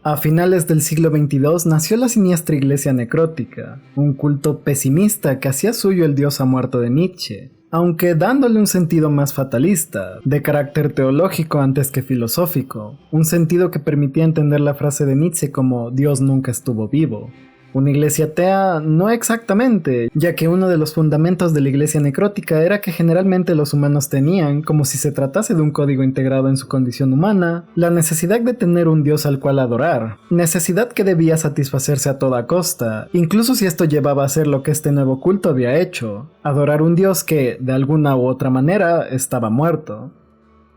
A finales del siglo XXII nació la siniestra Iglesia Necrótica, un culto pesimista que hacía suyo el Dios ha muerto de Nietzsche, aunque dándole un sentido más fatalista, de carácter teológico antes que filosófico, un sentido que permitía entender la frase de Nietzsche como Dios nunca estuvo vivo. Una iglesia atea no exactamente, ya que uno de los fundamentos de la iglesia necrótica era que generalmente los humanos tenían, como si se tratase de un código integrado en su condición humana, la necesidad de tener un Dios al cual adorar, necesidad que debía satisfacerse a toda costa, incluso si esto llevaba a hacer lo que este nuevo culto había hecho, adorar un Dios que, de alguna u otra manera, estaba muerto.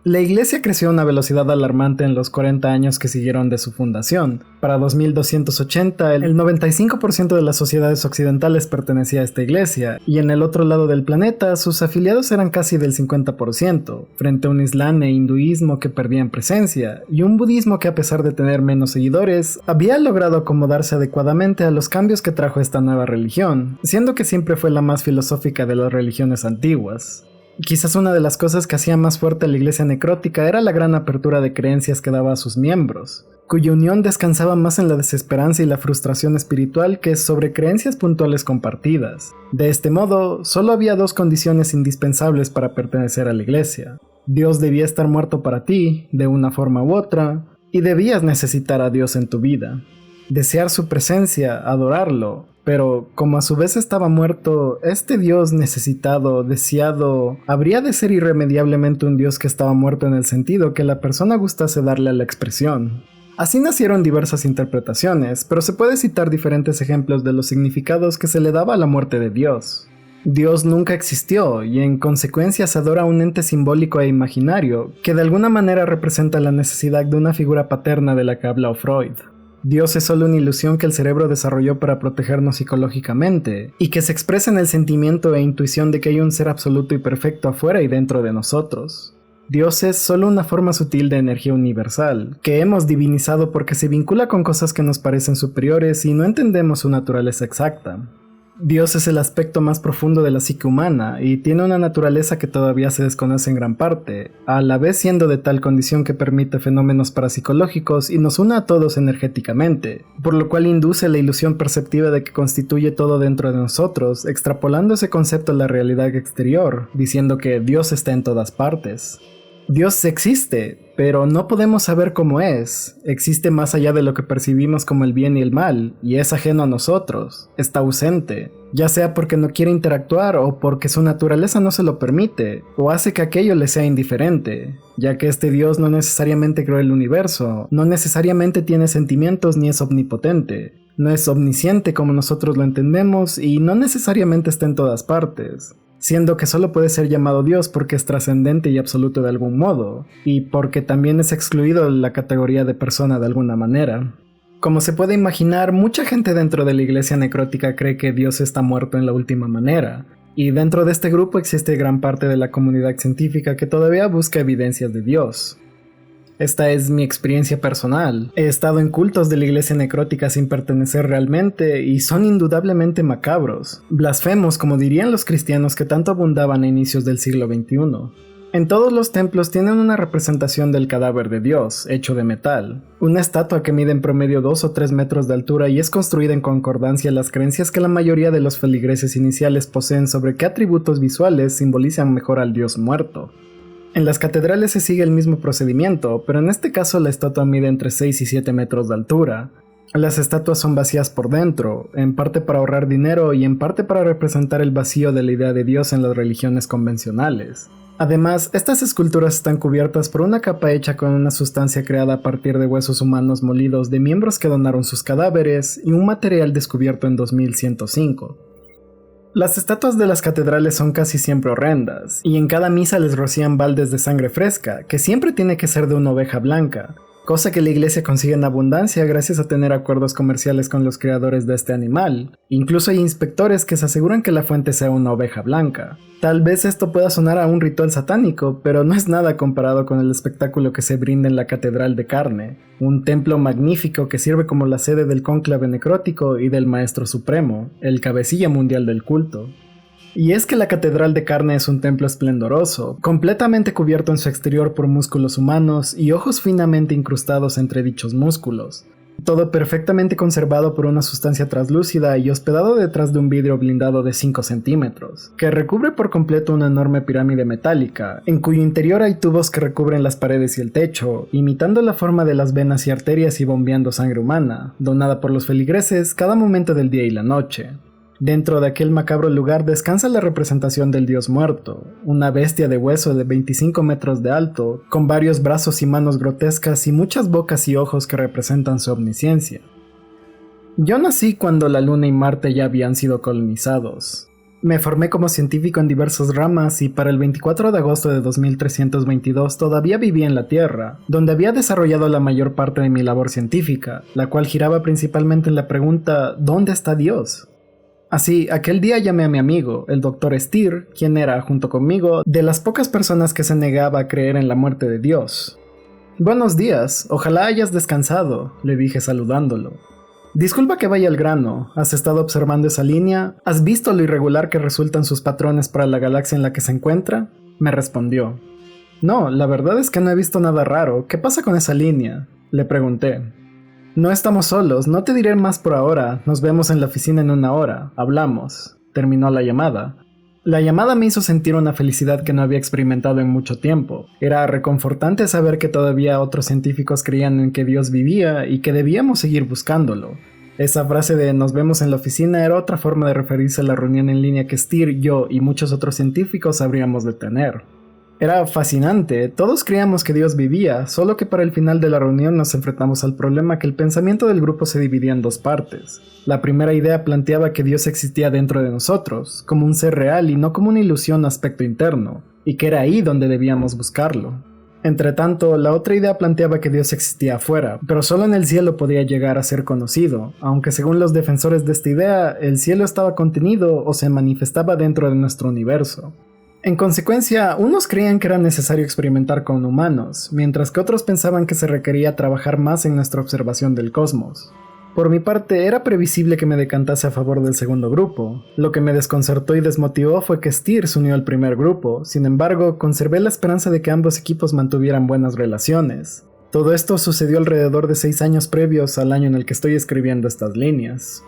La iglesia creció a una velocidad alarmante en los 40 años que siguieron de su fundación. Para 2280, el 95% de las sociedades occidentales pertenecía a esta iglesia, y en el otro lado del planeta, sus afiliados eran casi del 50%, frente a un islam e hinduismo que perdían presencia, y un budismo que a pesar de tener menos seguidores, había logrado acomodarse adecuadamente a los cambios que trajo esta nueva religión, siendo que siempre fue la más filosófica de las religiones antiguas. Quizás una de las cosas que hacía más fuerte a la iglesia necrótica era la gran apertura de creencias que daba a sus miembros, cuya unión descansaba más en la desesperanza y la frustración espiritual que sobre creencias puntuales compartidas. De este modo, solo había dos condiciones indispensables para pertenecer a la iglesia. Dios debía estar muerto para ti, de una forma u otra, y debías necesitar a Dios en tu vida. Desear su presencia, adorarlo, pero como a su vez estaba muerto, este Dios necesitado, deseado, habría de ser irremediablemente un Dios que estaba muerto en el sentido que la persona gustase darle a la expresión. Así nacieron diversas interpretaciones, pero se puede citar diferentes ejemplos de los significados que se le daba a la muerte de Dios. Dios nunca existió y en consecuencia se adora a un ente simbólico e imaginario que de alguna manera representa la necesidad de una figura paterna de la que habla Freud. Dios es solo una ilusión que el cerebro desarrolló para protegernos psicológicamente, y que se expresa en el sentimiento e intuición de que hay un ser absoluto y perfecto afuera y dentro de nosotros. Dios es solo una forma sutil de energía universal, que hemos divinizado porque se vincula con cosas que nos parecen superiores y no entendemos su naturaleza exacta. Dios es el aspecto más profundo de la psique humana y tiene una naturaleza que todavía se desconoce en gran parte, a la vez siendo de tal condición que permite fenómenos parapsicológicos y nos une a todos energéticamente, por lo cual induce la ilusión perceptiva de que constituye todo dentro de nosotros, extrapolando ese concepto a la realidad exterior, diciendo que Dios está en todas partes. Dios existe, pero no podemos saber cómo es. Existe más allá de lo que percibimos como el bien y el mal, y es ajeno a nosotros. Está ausente, ya sea porque no quiere interactuar o porque su naturaleza no se lo permite, o hace que aquello le sea indiferente, ya que este Dios no necesariamente creó el universo, no necesariamente tiene sentimientos ni es omnipotente, no es omnisciente como nosotros lo entendemos y no necesariamente está en todas partes. Siendo que solo puede ser llamado Dios porque es trascendente y absoluto de algún modo, y porque también es excluido de la categoría de persona de alguna manera. Como se puede imaginar, mucha gente dentro de la iglesia necrótica cree que Dios está muerto en la última manera, y dentro de este grupo existe gran parte de la comunidad científica que todavía busca evidencias de Dios. Esta es mi experiencia personal. He estado en cultos de la iglesia necrótica sin pertenecer realmente y son indudablemente macabros, blasfemos como dirían los cristianos que tanto abundaban a inicios del siglo XXI. En todos los templos tienen una representación del cadáver de Dios, hecho de metal, una estatua que mide en promedio 2 o 3 metros de altura y es construida en concordancia a las creencias que la mayoría de los feligreses iniciales poseen sobre qué atributos visuales simbolizan mejor al Dios muerto. En las catedrales se sigue el mismo procedimiento, pero en este caso la estatua mide entre 6 y 7 metros de altura. Las estatuas son vacías por dentro, en parte para ahorrar dinero y en parte para representar el vacío de la idea de Dios en las religiones convencionales. Además, estas esculturas están cubiertas por una capa hecha con una sustancia creada a partir de huesos humanos molidos de miembros que donaron sus cadáveres y un material descubierto en 2105. Las estatuas de las catedrales son casi siempre horrendas, y en cada misa les rocían baldes de sangre fresca, que siempre tiene que ser de una oveja blanca, cosa que la iglesia consigue en abundancia gracias a tener acuerdos comerciales con los creadores de este animal. Incluso hay inspectores que se aseguran que la fuente sea una oveja blanca. Tal vez esto pueda sonar a un ritual satánico, pero no es nada comparado con el espectáculo que se brinda en la Catedral de Carne, un templo magnífico que sirve como la sede del cónclave necrótico y del Maestro Supremo, el cabecilla mundial del culto. Y es que la Catedral de Carne es un templo esplendoroso, completamente cubierto en su exterior por músculos humanos y ojos finamente incrustados entre dichos músculos. Todo perfectamente conservado por una sustancia translúcida y hospedado detrás de un vidrio blindado de 5 centímetros, que recubre por completo una enorme pirámide metálica, en cuyo interior hay tubos que recubren las paredes y el techo, imitando la forma de las venas y arterias y bombeando sangre humana, donada por los feligreses cada momento del día y la noche. Dentro de aquel macabro lugar descansa la representación del dios muerto, una bestia de hueso de 25 metros de alto, con varios brazos y manos grotescas y muchas bocas y ojos que representan su omnisciencia. Yo nací cuando la Luna y Marte ya habían sido colonizados. Me formé como científico en diversas ramas y para el 24 de agosto de 2322 todavía vivía en la Tierra, donde había desarrollado la mayor parte de mi labor científica, la cual giraba principalmente en la pregunta ¿dónde está Dios? Así, aquel día llamé a mi amigo, el Dr. Steer, quien era, junto conmigo, de las pocas personas que se negaba a creer en la muerte de Dios. Buenos días, ojalá hayas descansado, le dije saludándolo. Disculpa que vaya al grano, ¿has estado observando esa línea? ¿Has visto lo irregular que resultan sus patrones para la galaxia en la que se encuentra? Me respondió. No, la verdad es que no he visto nada raro, ¿qué pasa con esa línea? Le pregunté. No estamos solos, no te diré más por ahora, nos vemos en la oficina en 1 hora, hablamos. Terminó la llamada. La llamada me hizo sentir una felicidad que no había experimentado en mucho tiempo. Era reconfortante saber que todavía otros científicos creían en que Dios vivía y que debíamos seguir buscándolo. Esa frase de nos vemos en la oficina era otra forma de referirse a la reunión en línea que Steer, yo y muchos otros científicos habríamos de tener. Era fascinante, todos creíamos que Dios vivía, solo que para el final de la reunión nos enfrentamos al problema que el pensamiento del grupo se dividía en 2 partes. La primera idea planteaba que Dios existía dentro de nosotros, como un ser real y no como una ilusión o aspecto interno, y que era ahí donde debíamos buscarlo. Entretanto, la otra idea planteaba que Dios existía afuera, pero solo en el cielo podía llegar a ser conocido, aunque según los defensores de esta idea, el cielo estaba contenido o se manifestaba dentro de nuestro universo. En consecuencia, unos creían que era necesario experimentar con humanos, mientras que otros pensaban que se requería trabajar más en nuestra observación del cosmos. Por mi parte, era previsible que me decantase a favor del segundo grupo. Lo que me desconcertó y desmotivó fue que Steer se unió al primer grupo, sin embargo, conservé la esperanza de que ambos equipos mantuvieran buenas relaciones. Todo esto sucedió alrededor de 6 años previos al año en el que estoy escribiendo estas líneas.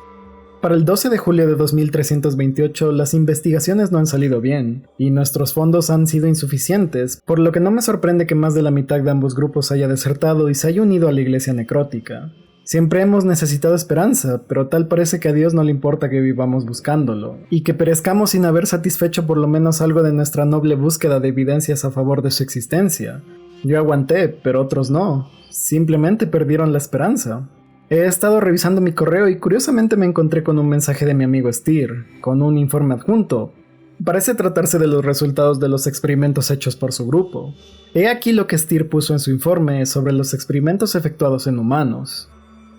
Para el 12 de julio de 2328 las investigaciones no han salido bien, y nuestros fondos han sido insuficientes, por lo que no me sorprende que más de la mitad de ambos grupos haya desertado y se haya unido a la iglesia necrótica. Siempre hemos necesitado esperanza, pero tal parece que a Dios no le importa que vivamos buscándolo, y que perezcamos sin haber satisfecho por lo menos algo de nuestra noble búsqueda de evidencias a favor de su existencia. Yo aguanté, pero otros no, simplemente perdieron la esperanza. He estado revisando mi correo y curiosamente me encontré con un mensaje de mi amigo Steer, con un informe adjunto. Parece tratarse de los resultados de los experimentos hechos por su grupo. He aquí lo que Steer puso en su informe sobre los experimentos efectuados en humanos.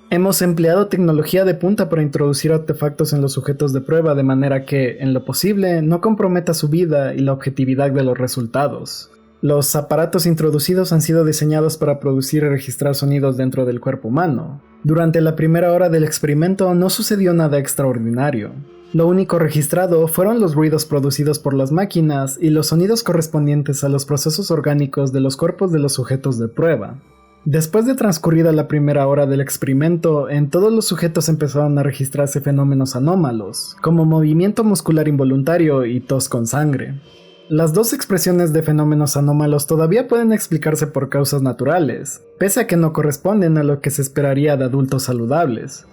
Hemos empleado tecnología de punta para introducir artefactos en los sujetos de prueba de manera que, en lo posible, no comprometa su vida y la objetividad de los resultados. Los aparatos introducidos han sido diseñados para producir y registrar sonidos dentro del cuerpo humano. Durante la primera hora del experimento no sucedió nada extraordinario. Lo único registrado fueron los ruidos producidos por las máquinas y los sonidos correspondientes a los procesos orgánicos de los cuerpos de los sujetos de prueba. Después de transcurrida la primera hora del experimento, en todos los sujetos empezaron a registrarse fenómenos anómalos, como movimiento muscular involuntario y tos con sangre. Las 2 expresiones de fenómenos anómalos todavía pueden explicarse por causas naturales, pese a que no corresponden a lo que se esperaría de adultos saludables.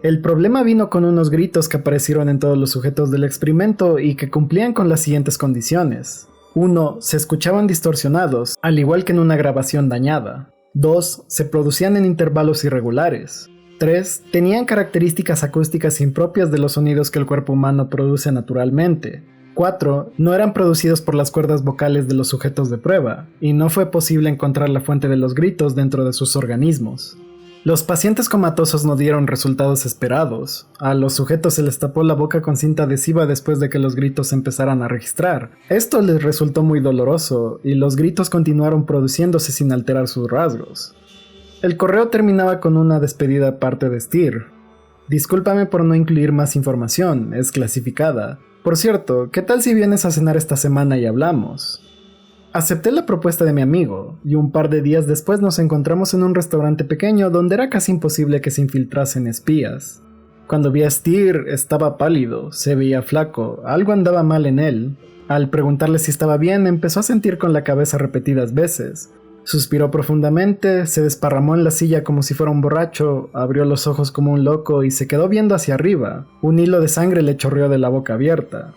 El problema vino con unos gritos que aparecieron en todos los sujetos del experimento y que cumplían con las siguientes condiciones. 1. Se escuchaban distorsionados, al igual que en una grabación dañada. 2. Se producían en intervalos irregulares. 3. Tenían características acústicas impropias de los sonidos que el cuerpo humano produce naturalmente. 4. No eran producidos por las cuerdas vocales de los sujetos de prueba, y no fue posible encontrar la fuente de los gritos dentro de sus organismos. Los pacientes comatosos no dieron resultados esperados. A los sujetos se les tapó la boca con cinta adhesiva después de que los gritos empezaran a registrar. Esto les resultó muy doloroso, y los gritos continuaron produciéndose sin alterar sus rasgos. El correo terminaba con una despedida aparte de Steer. Discúlpame por no incluir más información, es clasificada. Por cierto, ¿qué tal si vienes a cenar esta semana y hablamos? Acepté la propuesta de mi amigo, y un par de días después nos encontramos en un restaurante pequeño donde era casi imposible que se infiltrasen espías. Cuando vi a Styr, estaba pálido, se veía flaco, algo andaba mal en él. Al preguntarle si estaba bien, empezó a sentir con la cabeza repetidas veces. Suspiró profundamente, se desparramó en la silla como si fuera un borracho, abrió los ojos como un loco y se quedó viendo hacia arriba. Un hilo de sangre le chorreó de la boca abierta.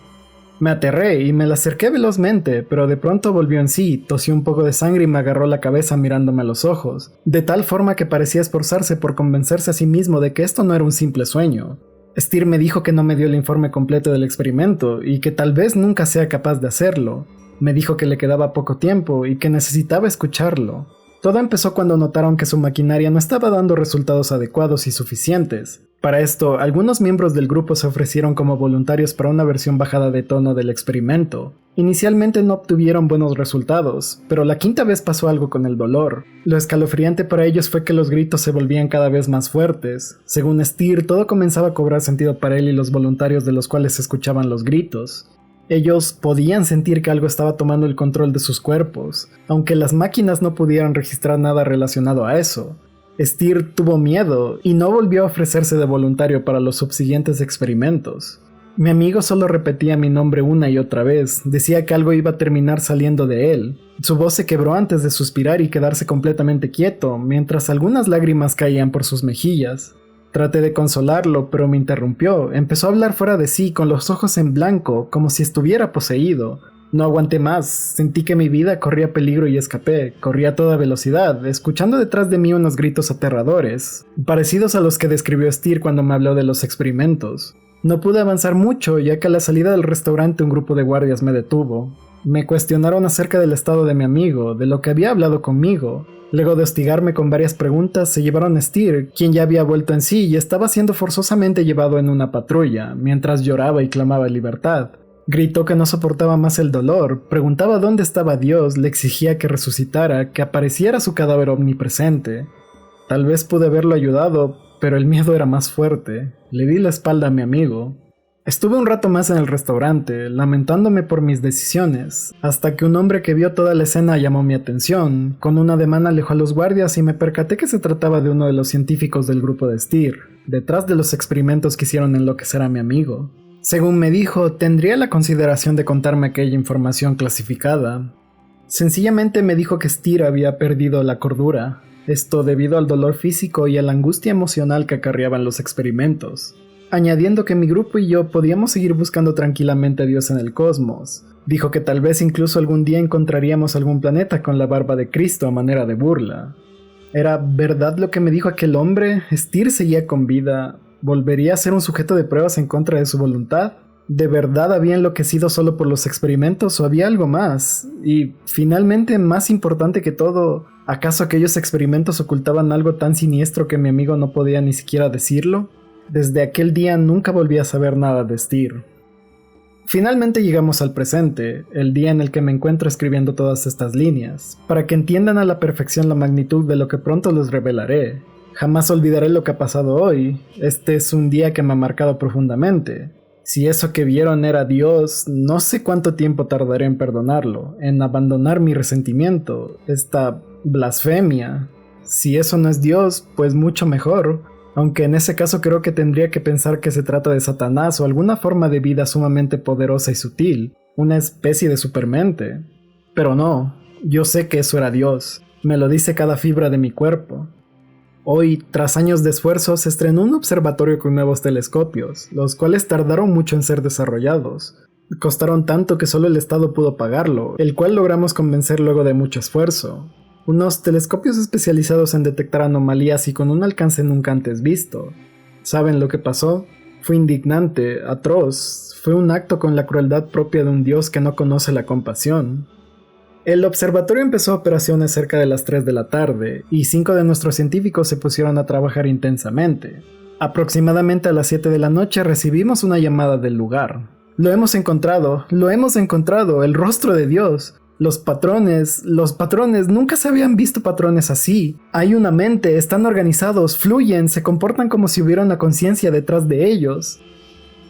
Me aterré y me la acerqué velozmente, pero de pronto volvió en sí, tosió un poco de sangre y me agarró la cabeza mirándome a los ojos, de tal forma que parecía esforzarse por convencerse a sí mismo de que esto no era un simple sueño. Styr me dijo que no me dio el informe completo del experimento y que tal vez nunca sea capaz de hacerlo. Me dijo que le quedaba poco tiempo y que necesitaba escucharlo. Todo empezó cuando notaron que su maquinaria no estaba dando resultados adecuados y suficientes. Para esto, algunos miembros del grupo se ofrecieron como voluntarios para una versión bajada de tono del experimento. Inicialmente no obtuvieron buenos resultados, pero la quinta vez pasó algo con el dolor. Lo escalofriante para ellos fue que los gritos se volvían cada vez más fuertes. Según Styr, todo comenzaba a cobrar sentido para él y los voluntarios de los cuales se escuchaban los gritos. Ellos podían sentir que algo estaba tomando el control de sus cuerpos, aunque las máquinas no pudieran registrar nada relacionado a eso. Styr tuvo miedo y no volvió a ofrecerse de voluntario para los subsiguientes experimentos. Mi amigo solo repetía mi nombre una y otra vez, decía que algo iba a terminar saliendo de él. Su voz se quebró antes de suspirar y quedarse completamente quieto, mientras algunas lágrimas caían por sus mejillas. Traté de consolarlo, pero me interrumpió. Empezó a hablar fuera de sí, con los ojos en blanco, como si estuviera poseído. No aguanté más, sentí que mi vida corría peligro y escapé. Corrí a toda velocidad, escuchando detrás de mí unos gritos aterradores, parecidos a los que describió Styr cuando me habló de los experimentos. No pude avanzar mucho, ya que a la salida del restaurante un grupo de guardias me detuvo. Me cuestionaron acerca del estado de mi amigo, de lo que había hablado conmigo. Luego de hostigarme con varias preguntas, se llevaron a Styr, quien ya había vuelto en sí y estaba siendo forzosamente llevado en una patrulla, mientras lloraba y clamaba libertad. Gritó que no soportaba más el dolor, preguntaba dónde estaba Dios, le exigía que resucitara, que apareciera su cadáver omnipresente. Tal vez pude haberlo ayudado, pero el miedo era más fuerte. Le di la espalda a mi amigo. Estuve un rato más en el restaurante, lamentándome por mis decisiones, hasta que un hombre que vio toda la escena llamó mi atención. Con un ademán alejó a los guardias y me percaté que se trataba de uno de los científicos del grupo de Styr, detrás de los experimentos que hicieron enloquecer a mi amigo. Según me dijo, tendría la consideración de contarme aquella información clasificada. Sencillamente me dijo que Styr había perdido la cordura, esto debido al dolor físico y a la angustia emocional que acarreaban los experimentos, añadiendo que mi grupo y yo podíamos seguir buscando tranquilamente a Dios en el cosmos. Dijo que tal vez incluso algún día encontraríamos algún planeta con la barba de Cristo a manera de burla. ¿Era verdad lo que me dijo aquel hombre? ¿Styr seguía con vida? ¿Volvería a ser un sujeto de pruebas en contra de su voluntad? ¿De verdad había enloquecido solo por los experimentos o había algo más? Y, finalmente, más importante que todo, ¿acaso aquellos experimentos ocultaban algo tan siniestro que mi amigo no podía ni siquiera decirlo? Desde aquel día nunca volví a saber nada de Styr. Finalmente llegamos al presente, el día en el que me encuentro escribiendo todas estas líneas, para que entiendan a la perfección la magnitud de lo que pronto les revelaré. Jamás olvidaré lo que ha pasado hoy. Este es un día que me ha marcado profundamente. Si eso que vieron era Dios, no sé cuánto tiempo tardaré en perdonarlo, en abandonar mi resentimiento, esta blasfemia. Si eso no es Dios, pues mucho mejor. Aunque en ese caso creo que tendría que pensar que se trata de Satanás o alguna forma de vida sumamente poderosa y sutil, una especie de supermente. Pero no, yo sé que eso era Dios, me lo dice cada fibra de mi cuerpo. Hoy, tras años de esfuerzo, se estrenó un observatorio con nuevos telescopios, los cuales tardaron mucho en ser desarrollados. Costaron tanto que solo el Estado pudo pagarlo, el cual logramos convencer luego de mucho esfuerzo. Unos telescopios especializados en detectar anomalías y con un alcance nunca antes visto. ¿Saben lo que pasó? Fue indignante, atroz, fue un acto con la crueldad propia de un Dios que no conoce la compasión. El observatorio empezó operaciones cerca de las 3 de la tarde, y 5 de nuestros científicos se pusieron a trabajar intensamente. Aproximadamente a las 7 de la noche recibimos una llamada del lugar. Lo hemos encontrado, el rostro de Dios. Los patrones, nunca se habían visto patrones así. Hay una mente, están organizados, fluyen, se comportan como si hubiera una conciencia detrás de ellos.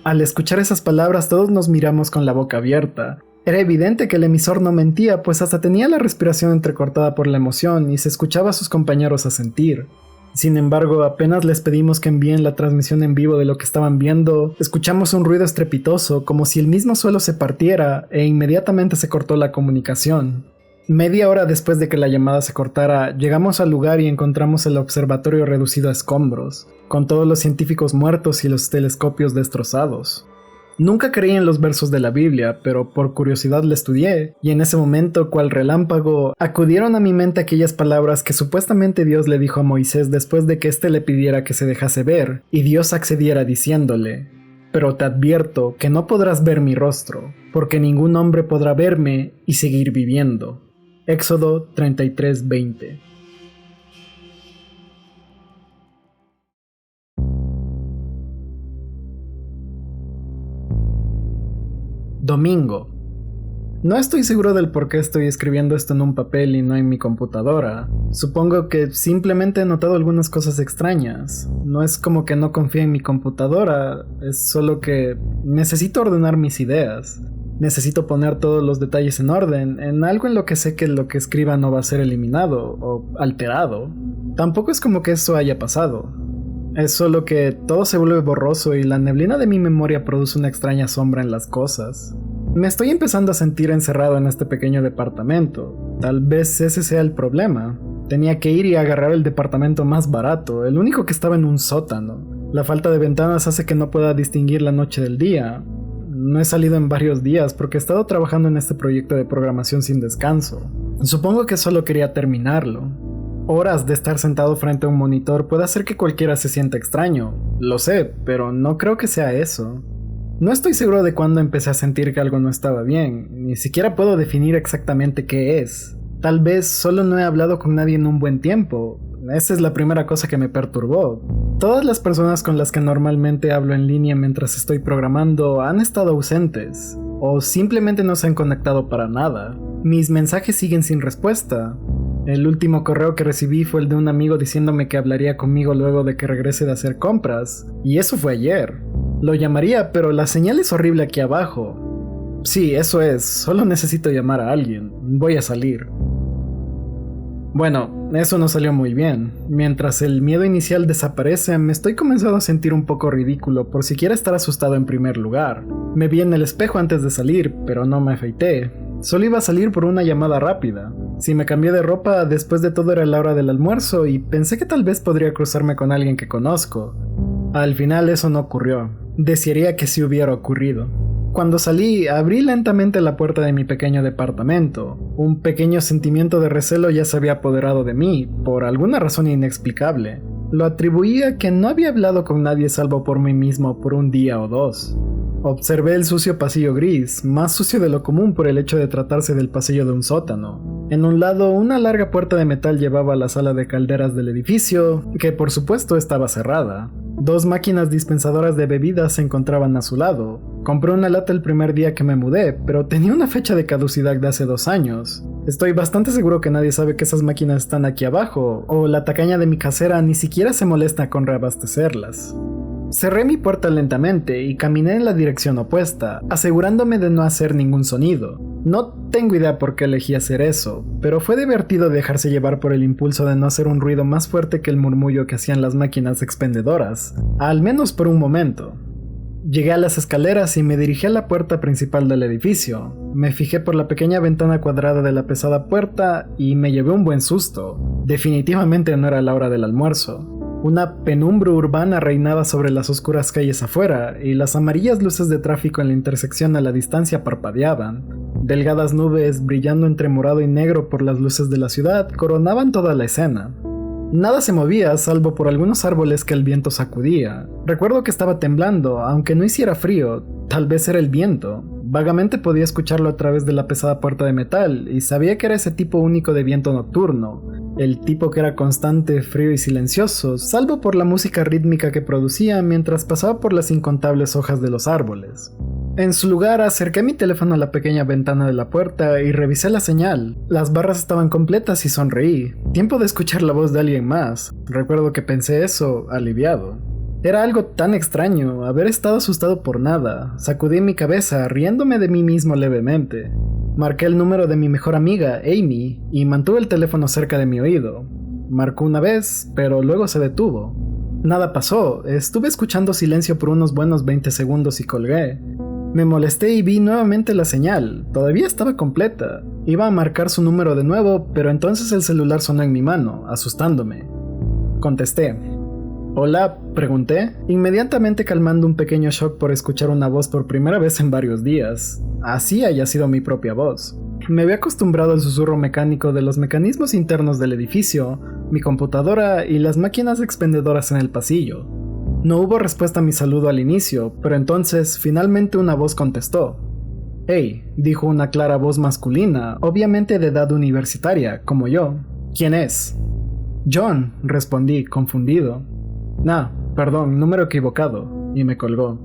Al escuchar esas palabras todos nos miramos con la boca abierta. Era evidente que el emisor no mentía, pues hasta tenía la respiración entrecortada por la emoción y se escuchaba a sus compañeros asentir. Sin embargo, apenas les pedimos que envíen la transmisión en vivo de lo que estaban viendo, escuchamos un ruido estrepitoso, como si el mismo suelo se partiera, e inmediatamente se cortó la comunicación. Media hora después de que la llamada se cortara, llegamos al lugar y encontramos el observatorio reducido a escombros, con todos los científicos muertos y los telescopios destrozados. Nunca creí en los versos de la Biblia, pero por curiosidad la estudié, y en ese momento, cual relámpago, acudieron a mi mente aquellas palabras que supuestamente Dios le dijo a Moisés después de que éste le pidiera que se dejase ver, y Dios accediera diciéndole: «Pero te advierto que no podrás ver mi rostro, porque ningún hombre podrá verme y seguir viviendo». Éxodo 33:20. Domingo. No estoy seguro del por qué estoy escribiendo esto en un papel y no en mi computadora. Supongo que simplemente he notado algunas cosas extrañas. No es como que no confíe en mi computadora, es solo que necesito ordenar mis ideas. Necesito poner todos los detalles en orden, en algo en lo que sé que lo que escriba no va a ser eliminado o alterado. Tampoco es como que eso haya pasado. Es solo que todo se vuelve borroso y la neblina de mi memoria produce una extraña sombra en las cosas. Me estoy empezando a sentir encerrado en este pequeño departamento. Tal vez ese sea el problema. Tenía que ir y agarrar el departamento más barato, el único que estaba en un sótano. La falta de ventanas hace que no pueda distinguir la noche del día. No he salido en varios días porque he estado trabajando en este proyecto de programación sin descanso. Supongo que solo quería terminarlo. Horas de estar sentado frente a un monitor puede hacer que cualquiera se sienta extraño. Lo sé, pero no creo que sea eso. No estoy seguro de cuándo empecé a sentir que algo no estaba bien. Ni siquiera puedo definir exactamente qué es. Tal vez solo no he hablado con nadie en un buen tiempo. Esa es la primera cosa que me perturbó. Todas las personas con las que normalmente hablo en línea mientras estoy programando han estado ausentes, o simplemente no se han conectado para nada. Mis mensajes siguen sin respuesta. El último correo que recibí fue el de un amigo diciéndome que hablaría conmigo luego de que regrese de hacer compras, y eso fue ayer. Lo llamaría, pero la señal es horrible aquí abajo. Sí, eso es, solo necesito llamar a alguien. Voy a salir. Bueno, eso no salió muy bien. Mientras el miedo inicial desaparece, me estoy comenzando a sentir un poco ridículo por siquiera estar asustado en primer lugar. Me vi en el espejo antes de salir, pero no me afeité. Solo iba a salir por una llamada rápida. Si me cambié de ropa, después de todo era la hora del almuerzo y pensé que tal vez podría cruzarme con alguien que conozco. Al final eso no ocurrió. Desearía que sí hubiera ocurrido. Cuando salí, abrí lentamente la puerta de mi pequeño departamento. Un pequeño sentimiento de recelo ya se había apoderado de mí, por alguna razón inexplicable. Lo atribuía a que no había hablado con nadie salvo por mí mismo por un día o dos. Observé el sucio pasillo gris, más sucio de lo común por el hecho de tratarse del pasillo de un sótano. En un lado, una larga puerta de metal llevaba a la sala de calderas del edificio, que por supuesto estaba cerrada. 2 máquinas dispensadoras de bebidas se encontraban a su lado. Compré una lata el primer día que me mudé, pero tenía una fecha de caducidad de hace 2 años. Estoy bastante seguro que nadie sabe que esas máquinas están aquí abajo, o la tacaña de mi casera ni siquiera se molesta con reabastecerlas. Cerré mi puerta lentamente y caminé en la dirección opuesta, asegurándome de no hacer ningún sonido. No tengo idea por qué elegí hacer eso, pero fue divertido dejarse llevar por el impulso de no hacer un ruido más fuerte que el murmullo que hacían las máquinas expendedoras, al menos por un momento. Llegué a las escaleras y me dirigí a la puerta principal del edificio. Me fijé por la pequeña ventana cuadrada de la pesada puerta y me llevé un buen susto. Definitivamente no era la hora del almuerzo. Una penumbra urbana reinaba sobre las oscuras calles afuera, y las amarillas luces de tráfico en la intersección a la distancia parpadeaban. Delgadas nubes, brillando entre morado y negro por las luces de la ciudad, coronaban toda la escena. Nada se movía, salvo por algunos árboles que el viento sacudía. Recuerdo que estaba temblando, aunque no hiciera frío, tal vez era el viento. Vagamente podía escucharlo a través de la pesada puerta de metal, y sabía que era ese tipo único de viento nocturno. El tipo que era constante, frío y silencioso, salvo por la música rítmica que producía mientras pasaba por las incontables hojas de los árboles. En su lugar, acerqué mi teléfono a la pequeña ventana de la puerta y revisé la señal. Las barras estaban completas y sonreí. Tiempo de escuchar la voz de alguien más. Recuerdo que pensé eso, aliviado. Era algo tan extraño, haber estado asustado por nada. Sacudí mi cabeza, riéndome de mí mismo levemente. Marqué el número de mi mejor amiga, Amy, y mantuve el teléfono cerca de mi oído. Marcó una vez, pero luego se detuvo. Nada pasó, estuve escuchando silencio por unos buenos 20 segundos y colgué. Me molesté y vi nuevamente la señal, todavía estaba completa. Iba a marcar su número de nuevo, pero entonces el celular sonó en mi mano, asustándome. Contesté. «Hola», pregunté, inmediatamente calmando un pequeño shock por escuchar una voz por primera vez en varios días. Así haya sido mi propia voz. Me había acostumbrado al susurro mecánico de los mecanismos internos del edificio, mi computadora y las máquinas expendedoras en el pasillo. No hubo respuesta a mi saludo al inicio, pero entonces finalmente una voz contestó. «Hey», dijo una clara voz masculina, obviamente de edad universitaria, como yo. «¿Quién es?» «John», respondí, confundido. «Nah, perdón, número equivocado», y me colgó.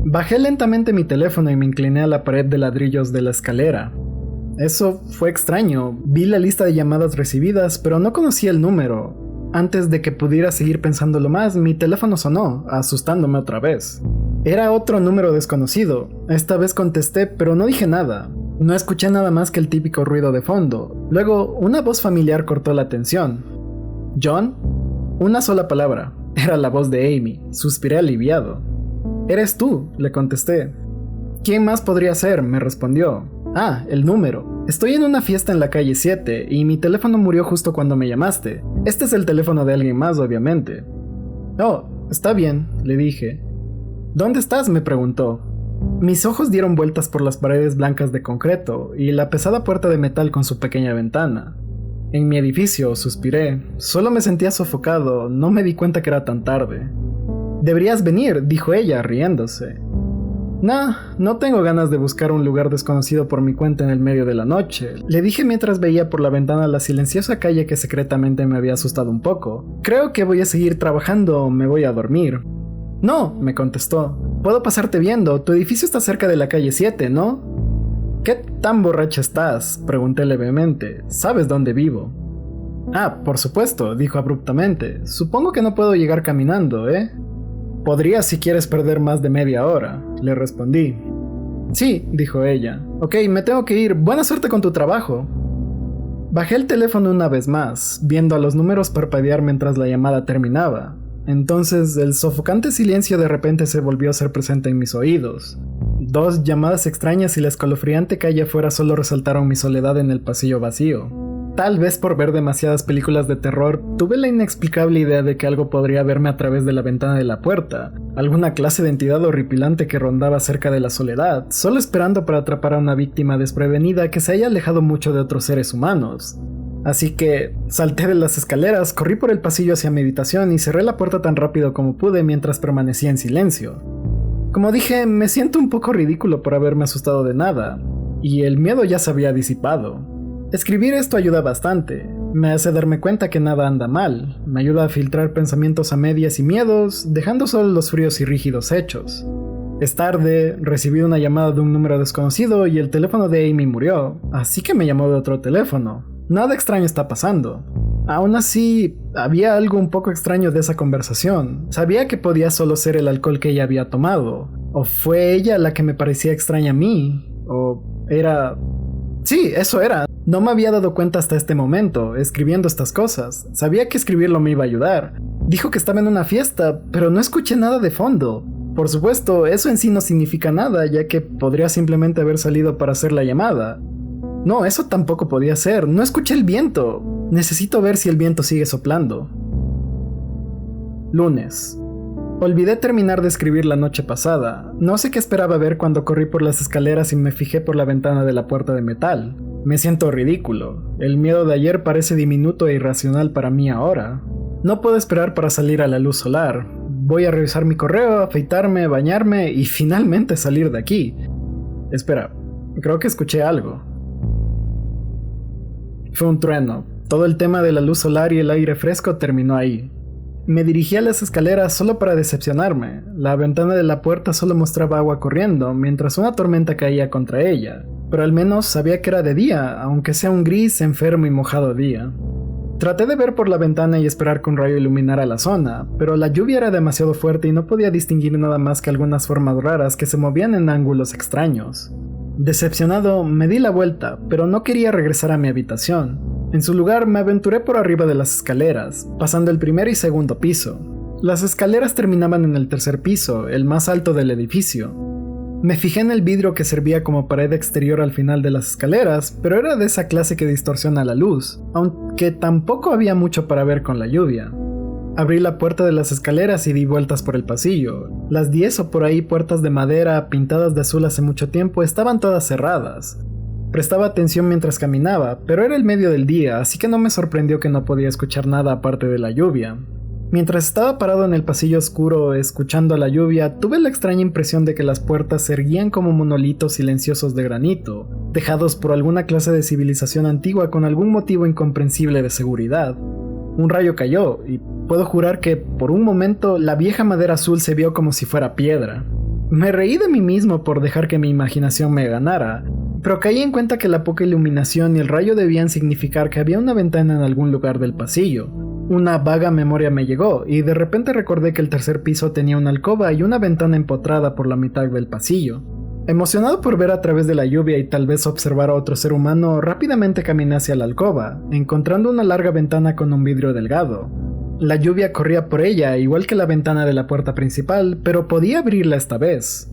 Bajé lentamente mi teléfono y me incliné a la pared de ladrillos de la escalera. Eso fue extraño, vi la lista de llamadas recibidas, pero no conocía el número. Antes de que pudiera seguir pensándolo más, mi teléfono sonó, asustándome otra vez. Era otro número desconocido. Esta vez contesté, pero no dije nada. No escuché nada más que el típico ruido de fondo. Luego, una voz familiar cortó la atención. «¿John?» Una sola palabra. Era la voz de Amy. Suspiré aliviado. «Eres tú», le contesté. «¿Quién más podría ser?», me respondió. «Ah, el número. Estoy en una fiesta en la calle 7 y mi teléfono murió justo cuando me llamaste. Este es el teléfono de alguien más, obviamente». «Oh, está bien», le dije. «¿Dónde estás?», me preguntó. Mis ojos dieron vueltas por las paredes blancas de concreto y la pesada puerta de metal con su pequeña ventana. «En mi edificio», suspiré. Solo me sentía sofocado, no me di cuenta que era tan tarde. «Deberías venir», dijo ella, riéndose. «Nah, no tengo ganas de buscar un lugar desconocido por mi cuenta en el medio de la noche», le dije mientras veía por la ventana la silenciosa calle que secretamente me había asustado un poco. «Creo que voy a seguir trabajando o me voy a dormir». «No», me contestó. «Puedo pasarte viendo, tu edificio está cerca de la calle 7, ¿no?» «¿Qué tan borracha estás?», pregunté levemente. «¿Sabes dónde vivo?» «Ah, por supuesto», dijo abruptamente. «Supongo que no puedo llegar caminando, ¿eh?» «Podrías si quieres perder más de media hora», le respondí. «Sí», dijo ella. «Ok, me tengo que ir. Buena suerte con tu trabajo». Bajé el teléfono una vez más, viendo a los números parpadear mientras la llamada terminaba. Entonces, el sofocante silencio de repente se volvió a ser presente en mis oídos. 2 llamadas extrañas y la escalofriante calle afuera solo resaltaron mi soledad en el pasillo vacío. Tal vez por ver demasiadas películas de terror, tuve la inexplicable idea de que algo podría verme a través de la ventana de la puerta, alguna clase de entidad horripilante que rondaba cerca de la soledad, solo esperando para atrapar a una víctima desprevenida que se haya alejado mucho de otros seres humanos. Así que salté de las escaleras, corrí por el pasillo hacia mi habitación y cerré la puerta tan rápido como pude mientras permanecía en silencio. Como dije, me siento un poco ridículo por haberme asustado de nada, y el miedo ya se había disipado. Escribir esto ayuda bastante, me hace darme cuenta que nada anda mal, me ayuda a filtrar pensamientos a medias y miedos, dejando solo los fríos y rígidos hechos. Es tarde, recibí una llamada de un número desconocido y el teléfono de Amy murió, así que me llamó de otro teléfono. Nada extraño está pasando. Aún así, había algo un poco extraño de esa conversación. Sabía que podía solo ser el alcohol que ella había tomado. O fue ella la que me parecía extraña a mí. O era... Sí, eso era. No me había dado cuenta hasta este momento, escribiendo estas cosas. Sabía que escribirlo me iba a ayudar. Dijo que estaba en una fiesta, pero no escuché nada de fondo. Por supuesto, eso en sí no significa nada, ya que podría simplemente haber salido para hacer la llamada. No, eso tampoco podía ser. No escuché el viento. Necesito ver si el viento sigue soplando. Lunes. Olvidé terminar de escribir la noche pasada. No sé qué esperaba ver cuando corrí por las escaleras y me fijé por la ventana de la puerta de metal. Me siento ridículo. El miedo de ayer parece diminuto e irracional para mí ahora. No puedo esperar para salir a la luz solar. Voy a revisar mi correo, afeitarme, bañarme y finalmente salir de aquí. Espera, creo que escuché algo. Fue un trueno. Todo el tema de la luz solar y el aire fresco terminó ahí. Me dirigí a las escaleras solo para decepcionarme. La ventana de la puerta solo mostraba agua corriendo, mientras una tormenta caía contra ella. Pero al menos sabía que era de día, aunque sea un gris, enfermo y mojado día. Traté de ver por la ventana y esperar que un rayo iluminara la zona, pero la lluvia era demasiado fuerte y no podía distinguir nada más que algunas formas raras que se movían en ángulos extraños. Decepcionado, me di la vuelta, pero no quería regresar a mi habitación. En su lugar, me aventuré por arriba de las escaleras, pasando el primer y segundo piso. Las escaleras terminaban en el tercer piso, el más alto del edificio. Me fijé en el vidrio que servía como pared exterior al final de las escaleras, pero era de esa clase que distorsiona la luz, aunque tampoco había mucho para ver con la lluvia. Abrí la puerta de las escaleras y di vueltas por el pasillo. Las 10 o por ahí puertas de madera pintadas de azul hace mucho tiempo estaban todas cerradas. Prestaba atención mientras caminaba, pero era el medio del día, así que no me sorprendió que no podía escuchar nada aparte de la lluvia. Mientras estaba parado en el pasillo oscuro escuchando la lluvia, tuve la extraña impresión de que las puertas se erguían como monolitos silenciosos de granito, dejados por alguna clase de civilización antigua con algún motivo incomprensible de seguridad. Un rayo cayó, y puedo jurar que, por un momento, la vieja madera azul se vio como si fuera piedra. Me reí de mí mismo por dejar que mi imaginación me ganara, pero caí en cuenta que la poca iluminación y el rayo debían significar que había una ventana en algún lugar del pasillo. Una vaga memoria me llegó, y de repente recordé que el tercer piso tenía una alcoba y una ventana empotrada por la mitad del pasillo. Emocionado por ver a través de la lluvia y tal vez observar a otro ser humano, rápidamente caminé hacia la alcoba, encontrando una larga ventana con un vidrio delgado. La lluvia corría por ella, igual que la ventana de la puerta principal, pero podía abrirla esta vez.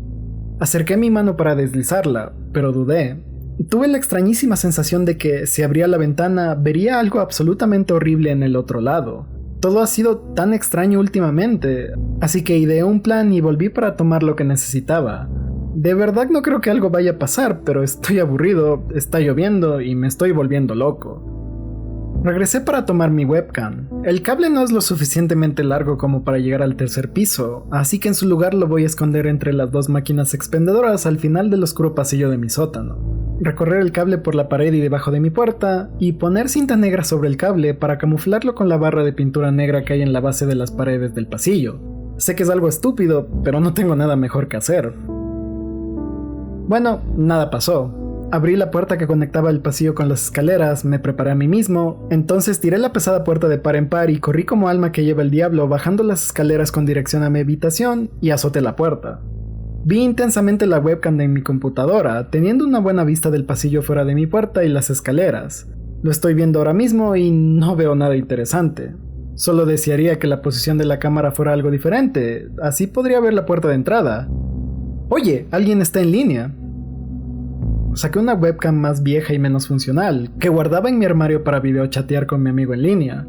Acerqué mi mano para deslizarla, pero dudé. Tuve la extrañísima sensación de que, si abría la ventana, vería algo absolutamente horrible en el otro lado. Todo ha sido tan extraño últimamente, así que ideé un plan y volví para tomar lo que necesitaba. De verdad no creo que algo vaya a pasar, pero estoy aburrido, está lloviendo y me estoy volviendo loco. Regresé para tomar mi webcam. El cable no es lo suficientemente largo como para llegar al tercer piso, así que en su lugar lo voy a esconder entre las dos máquinas expendedoras al final del oscuro pasillo de mi sótano. Recorrer el cable por la pared y debajo de mi puerta, y poner cinta negra sobre el cable para camuflarlo con la barra de pintura negra que hay en la base de las paredes del pasillo. Sé que es algo estúpido, pero no tengo nada mejor que hacer. Bueno, nada pasó. Abrí la puerta que conectaba el pasillo con las escaleras, me preparé a mí mismo, entonces tiré la pesada puerta de par en par y corrí como alma que lleva el diablo bajando las escaleras con dirección a mi habitación y azoté la puerta. Vi intensamente la webcam de mi computadora, teniendo una buena vista del pasillo fuera de mi puerta y las escaleras. Lo estoy viendo ahora mismo y no veo nada interesante. Solo desearía que la posición de la cámara fuera algo diferente, así podría ver la puerta de entrada. Oye, alguien está en línea. Saqué una webcam más vieja y menos funcional, que guardaba en mi armario para videochatear con mi amigo en línea.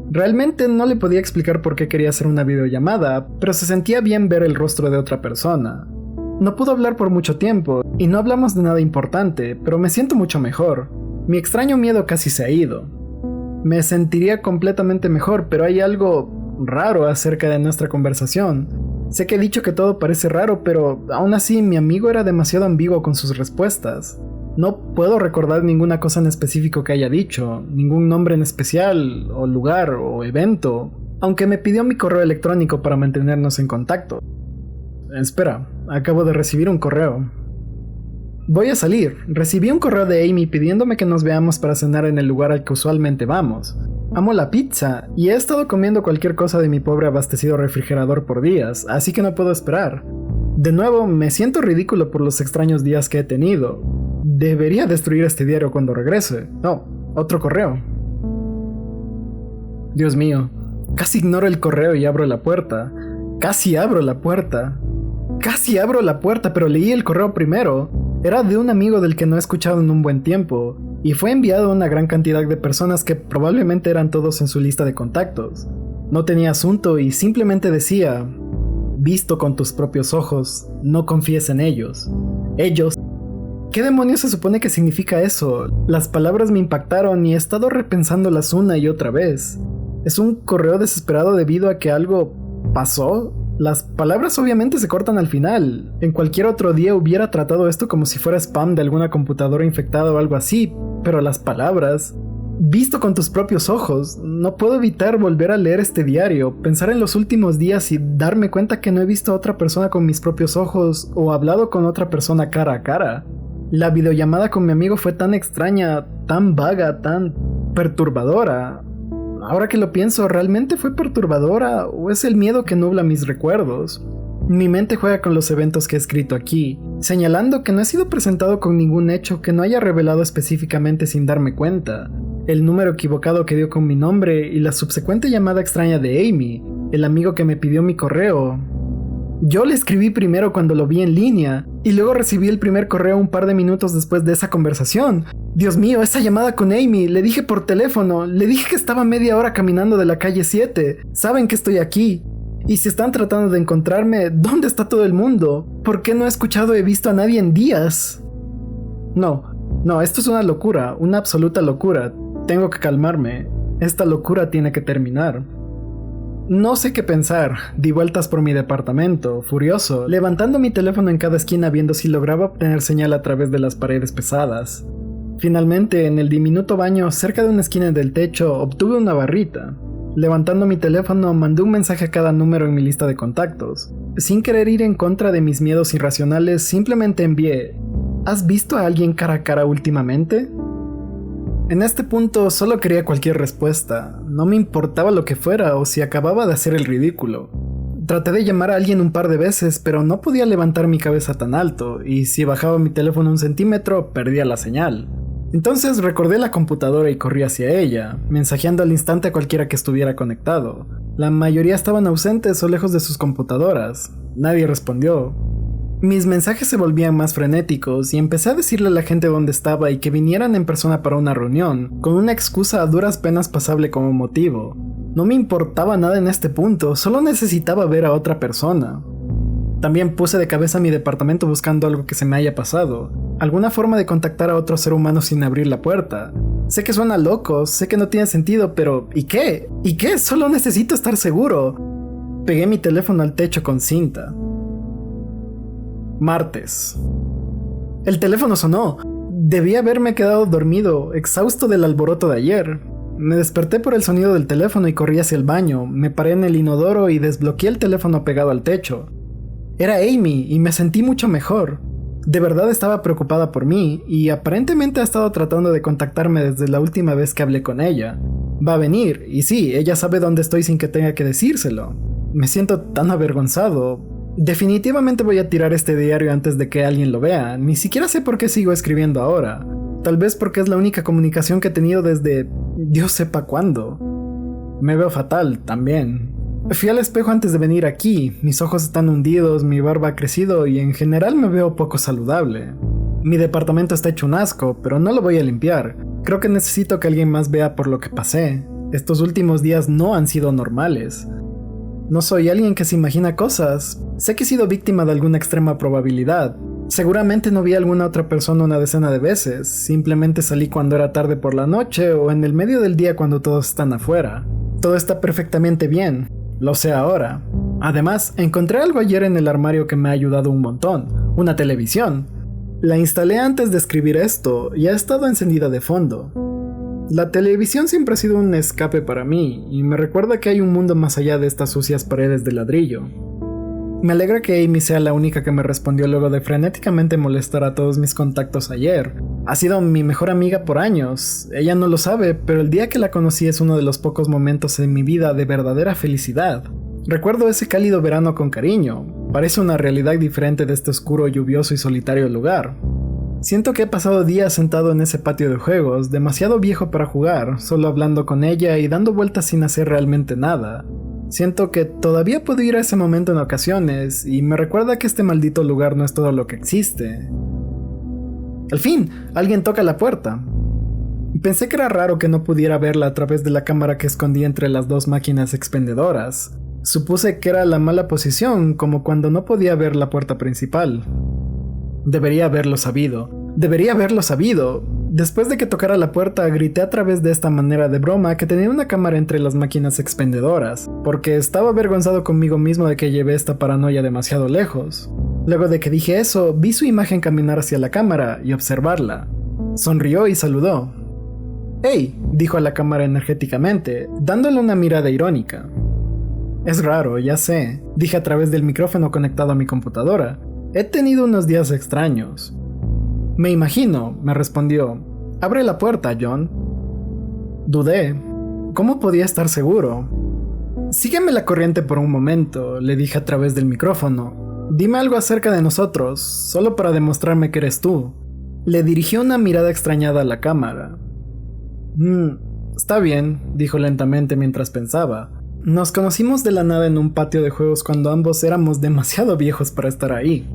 Realmente no le podía explicar por qué quería hacer una videollamada, pero se sentía bien ver el rostro de otra persona. No pudo hablar por mucho tiempo, y no hablamos de nada importante, pero me siento mucho mejor. Mi extraño miedo casi se ha ido. Me sentiría completamente mejor, pero hay algo raro acerca de nuestra conversación. Sé que he dicho que todo parece raro, pero aún así mi amigo era demasiado ambiguo con sus respuestas. No puedo recordar ninguna cosa en específico que haya dicho, ningún nombre en especial, o lugar, o evento, aunque me pidió mi correo electrónico para mantenernos en contacto. Espera, acabo de recibir un correo. Voy a salir. Recibí un correo de Amy pidiéndome que nos veamos para cenar en el lugar al que usualmente vamos. Amo la pizza, y he estado comiendo cualquier cosa de mi pobre abastecido refrigerador por días, así que no puedo esperar. De nuevo, me siento ridículo por los extraños días que he tenido. Debería destruir este diario cuando regrese. No, otro correo. Dios mío, casi ignoro el correo y abro la puerta. Casi abro la puerta, pero leí el correo primero. Era de un amigo del que no he escuchado en un buen tiempo, y fue enviado a una gran cantidad de personas que probablemente eran todos en su lista de contactos. No tenía asunto y simplemente decía: visto con tus propios ojos, no confíes en ellos. Ellos. ¿Qué demonios se supone que significa eso? Las palabras me impactaron y he estado repensándolas una y otra vez. ¿Es un correo desesperado debido a que algo pasó? Las palabras obviamente se cortan al final. En cualquier otro día hubiera tratado esto como si fuera spam de alguna computadora infectada o algo así, pero las palabras... Visto con tus propios ojos, no puedo evitar volver a leer este diario, pensar en los últimos días y darme cuenta que no he visto a otra persona con mis propios ojos o hablado con otra persona cara a cara. La videollamada con mi amigo fue tan extraña, tan vaga, tan perturbadora. Ahora que lo pienso, ¿realmente fue perturbadora o es el miedo que nubla mis recuerdos? Mi mente juega con los eventos que he escrito aquí, señalando que no he sido presentado con ningún hecho que no haya revelado específicamente sin darme cuenta. El número equivocado que dio con mi nombre y la subsecuente llamada extraña de Amy, el amigo que me pidió mi correo. Yo le escribí primero cuando lo vi en línea, y luego recibí el primer correo un par de minutos después de esa conversación. Dios mío, esa llamada con Amy, le dije por teléfono, le dije que estaba media hora caminando de la calle 7, saben que estoy aquí. Y si están tratando de encontrarme, ¿dónde está todo el mundo? ¿Por qué no he escuchado o he visto a nadie en días? No, esto es una locura, una absoluta locura. Tengo que calmarme. Esta locura tiene que terminar. No sé qué pensar, di vueltas por mi departamento, furioso, levantando mi teléfono en cada esquina viendo si lograba obtener señal a través de las paredes pesadas. Finalmente, en el diminuto baño, cerca de una esquina del techo, obtuve una barrita. Levantando mi teléfono, mandé un mensaje a cada número en mi lista de contactos. Sin querer ir en contra de mis miedos irracionales, simplemente envié: ¿has visto a alguien cara a cara últimamente? En este punto solo quería cualquier respuesta, no me importaba lo que fuera o si acababa de hacer el ridículo. Traté de llamar a alguien un par de veces, pero no podía levantar mi cabeza tan alto, y si bajaba mi teléfono 1 centímetro, perdía la señal. Entonces recordé la computadora y corrí hacia ella, mensajeando al instante a cualquiera que estuviera conectado. La mayoría estaban ausentes o lejos de sus computadoras. Nadie respondió. Mis mensajes se volvían más frenéticos y empecé a decirle a la gente dónde estaba y que vinieran en persona para una reunión, con una excusa a duras penas pasable como motivo. No me importaba nada en este punto, solo necesitaba ver a otra persona. También puse de cabeza mi departamento buscando algo que se me haya pasado, alguna forma de contactar a otro ser humano sin abrir la puerta. Sé que suena loco, sé que no tiene sentido, pero ¿y qué? ¿Y qué? Solo necesito estar seguro. Pegué mi teléfono al techo con cinta. Martes. El teléfono sonó. Debí haberme quedado dormido, exhausto del alboroto de ayer. Me desperté por el sonido del teléfono y corrí hacia el baño, me paré en el inodoro y desbloqueé el teléfono pegado al techo. Era Amy y me sentí mucho mejor. De verdad estaba preocupada por mí y aparentemente ha estado tratando de contactarme desde la última vez que hablé con ella. Va a venir, y sí, ella sabe dónde estoy sin que tenga que decírselo. Me siento tan avergonzado. Definitivamente voy a tirar este diario antes de que alguien lo vea. Ni siquiera sé por qué sigo escribiendo ahora. Tal vez porque es la única comunicación que he tenido desde Dios sepa cuándo. Me veo fatal también. Fui al espejo antes de venir aquí. Mis ojos están hundidos, mi barba ha crecido y en general me veo poco saludable. Mi departamento está hecho un asco, pero no lo voy a limpiar. Creo que necesito que alguien más vea por lo que pasé. Estos últimos días no han sido normales. No soy alguien que se imagina cosas. Sé que he sido víctima de alguna extrema probabilidad. Seguramente no vi a alguna otra persona una decena de veces. Simplemente salí cuando era tarde por la noche o en el medio del día cuando todos están afuera. Todo está perfectamente bien. Lo sé ahora. Además, encontré algo ayer en el armario que me ha ayudado un montón. Una televisión. La instalé antes de escribir esto y ha estado encendida de fondo. La televisión siempre ha sido un escape para mí y me recuerda que hay un mundo más allá de estas sucias paredes de ladrillo. Me alegra que Amy sea la única que me respondió luego de frenéticamente molestar a todos mis contactos ayer. Ha sido mi mejor amiga por años. Ella no lo sabe, pero el día que la conocí es uno de los pocos momentos en mi vida de verdadera felicidad. Recuerdo ese cálido verano con cariño. Parece una realidad diferente de este oscuro, lluvioso y solitario lugar. Siento que he pasado días sentado en ese patio de juegos, demasiado viejo para jugar, solo hablando con ella y dando vueltas sin hacer realmente nada. Siento que todavía puedo ir a ese momento en ocasiones, y me recuerda que este maldito lugar no es todo lo que existe. Al fin, alguien toca la puerta. Pensé que era raro que no pudiera verla a través de la cámara que escondí entre las dos máquinas expendedoras. Supuse que era la mala posición, como cuando no podía ver la puerta principal. Debería haberlo sabido. Después de que tocara la puerta, grité a través de esta manera de broma que tenía una cámara entre las máquinas expendedoras, porque estaba avergonzado conmigo mismo de que llevé esta paranoia demasiado lejos. Luego de que dije eso, vi su imagen caminar hacia la cámara y observarla. Sonrió y saludó. «Hey», dijo a la cámara energéticamente, dándole una mirada irónica. «Es raro, ya sé», dije a través del micrófono conectado a mi computadora. «He tenido unos días extraños». «Me imagino», me respondió. «Abre la puerta, John». Dudé. ¿cómo podía estar seguro? Sígueme la corriente por un momento, le dije a través del micrófono. Dime algo acerca de nosotros, solo para demostrarme que eres tú. Le dirigió una mirada extrañada a la cámara. Está bien, dijo lentamente mientras pensaba. Nos conocimos de la nada en un patio de juegos cuando ambos éramos demasiado viejos para estar ahí.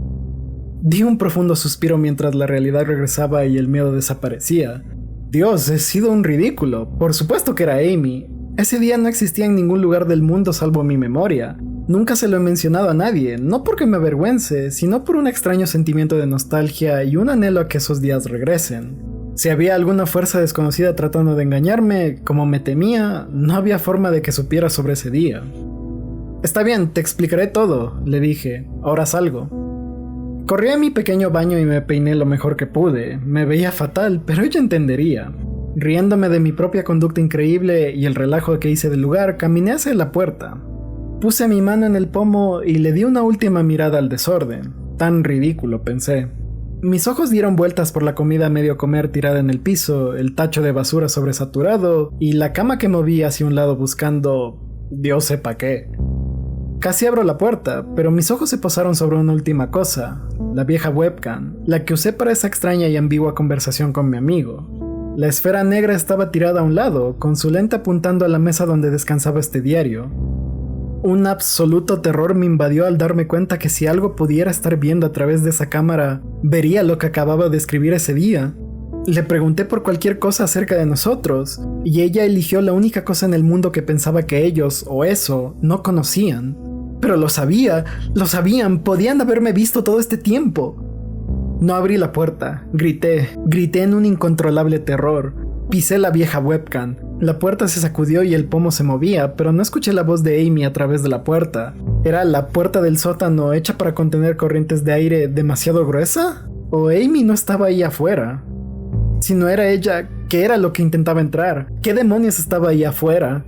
Di un profundo suspiro mientras la realidad regresaba y el miedo desaparecía. Dios, he sido un ridículo. Por supuesto que era Amy. Ese día no existía en ningún lugar del mundo salvo mi memoria. Nunca se lo he mencionado a nadie, no porque me avergüence, sino por un extraño sentimiento de nostalgia y un anhelo a que esos días regresen. Si había alguna fuerza desconocida tratando de engañarme, como me temía, no había forma de que supiera sobre ese día. Está bien, te explicaré todo, le dije. Ahora salgo. Corrí a mi pequeño baño y me peiné lo mejor que pude. Me veía fatal, pero ella entendería. Riéndome de mi propia conducta increíble y el relajo que hice del lugar, caminé hacia la puerta. Puse mi mano en el pomo y le di una última mirada al desorden. Tan ridículo, pensé. Mis ojos dieron vueltas por la comida a medio comer tirada en el piso, el tacho de basura sobresaturado y la cama que moví hacia un lado buscando... Dios sepa qué. Casi abro la puerta, pero mis ojos se posaron sobre una última cosa, la vieja webcam, la que usé para esa extraña y ambigua conversación con mi amigo. La esfera negra estaba tirada a un lado, con su lente apuntando a la mesa donde descansaba este diario. Un absoluto terror me invadió al darme cuenta que si algo pudiera estar viendo a través de esa cámara, vería lo que acababa de escribir ese día. Le pregunté por cualquier cosa acerca de nosotros, y ella eligió la única cosa en el mundo que pensaba que ellos, o eso, no conocían. Pero lo sabían, podían haberme visto todo este tiempo. No abrí la puerta, grité en un incontrolable terror. Pisé la vieja webcam. La puerta se sacudió y el pomo se movía, pero no escuché la voz de Amy a través de la puerta. ¿Era la puerta del sótano hecha para contener corrientes de aire demasiado gruesa? ¿O Amy no estaba ahí afuera? Si no era ella, ¿qué era lo que intentaba entrar? ¿Qué demonios estaba ahí afuera?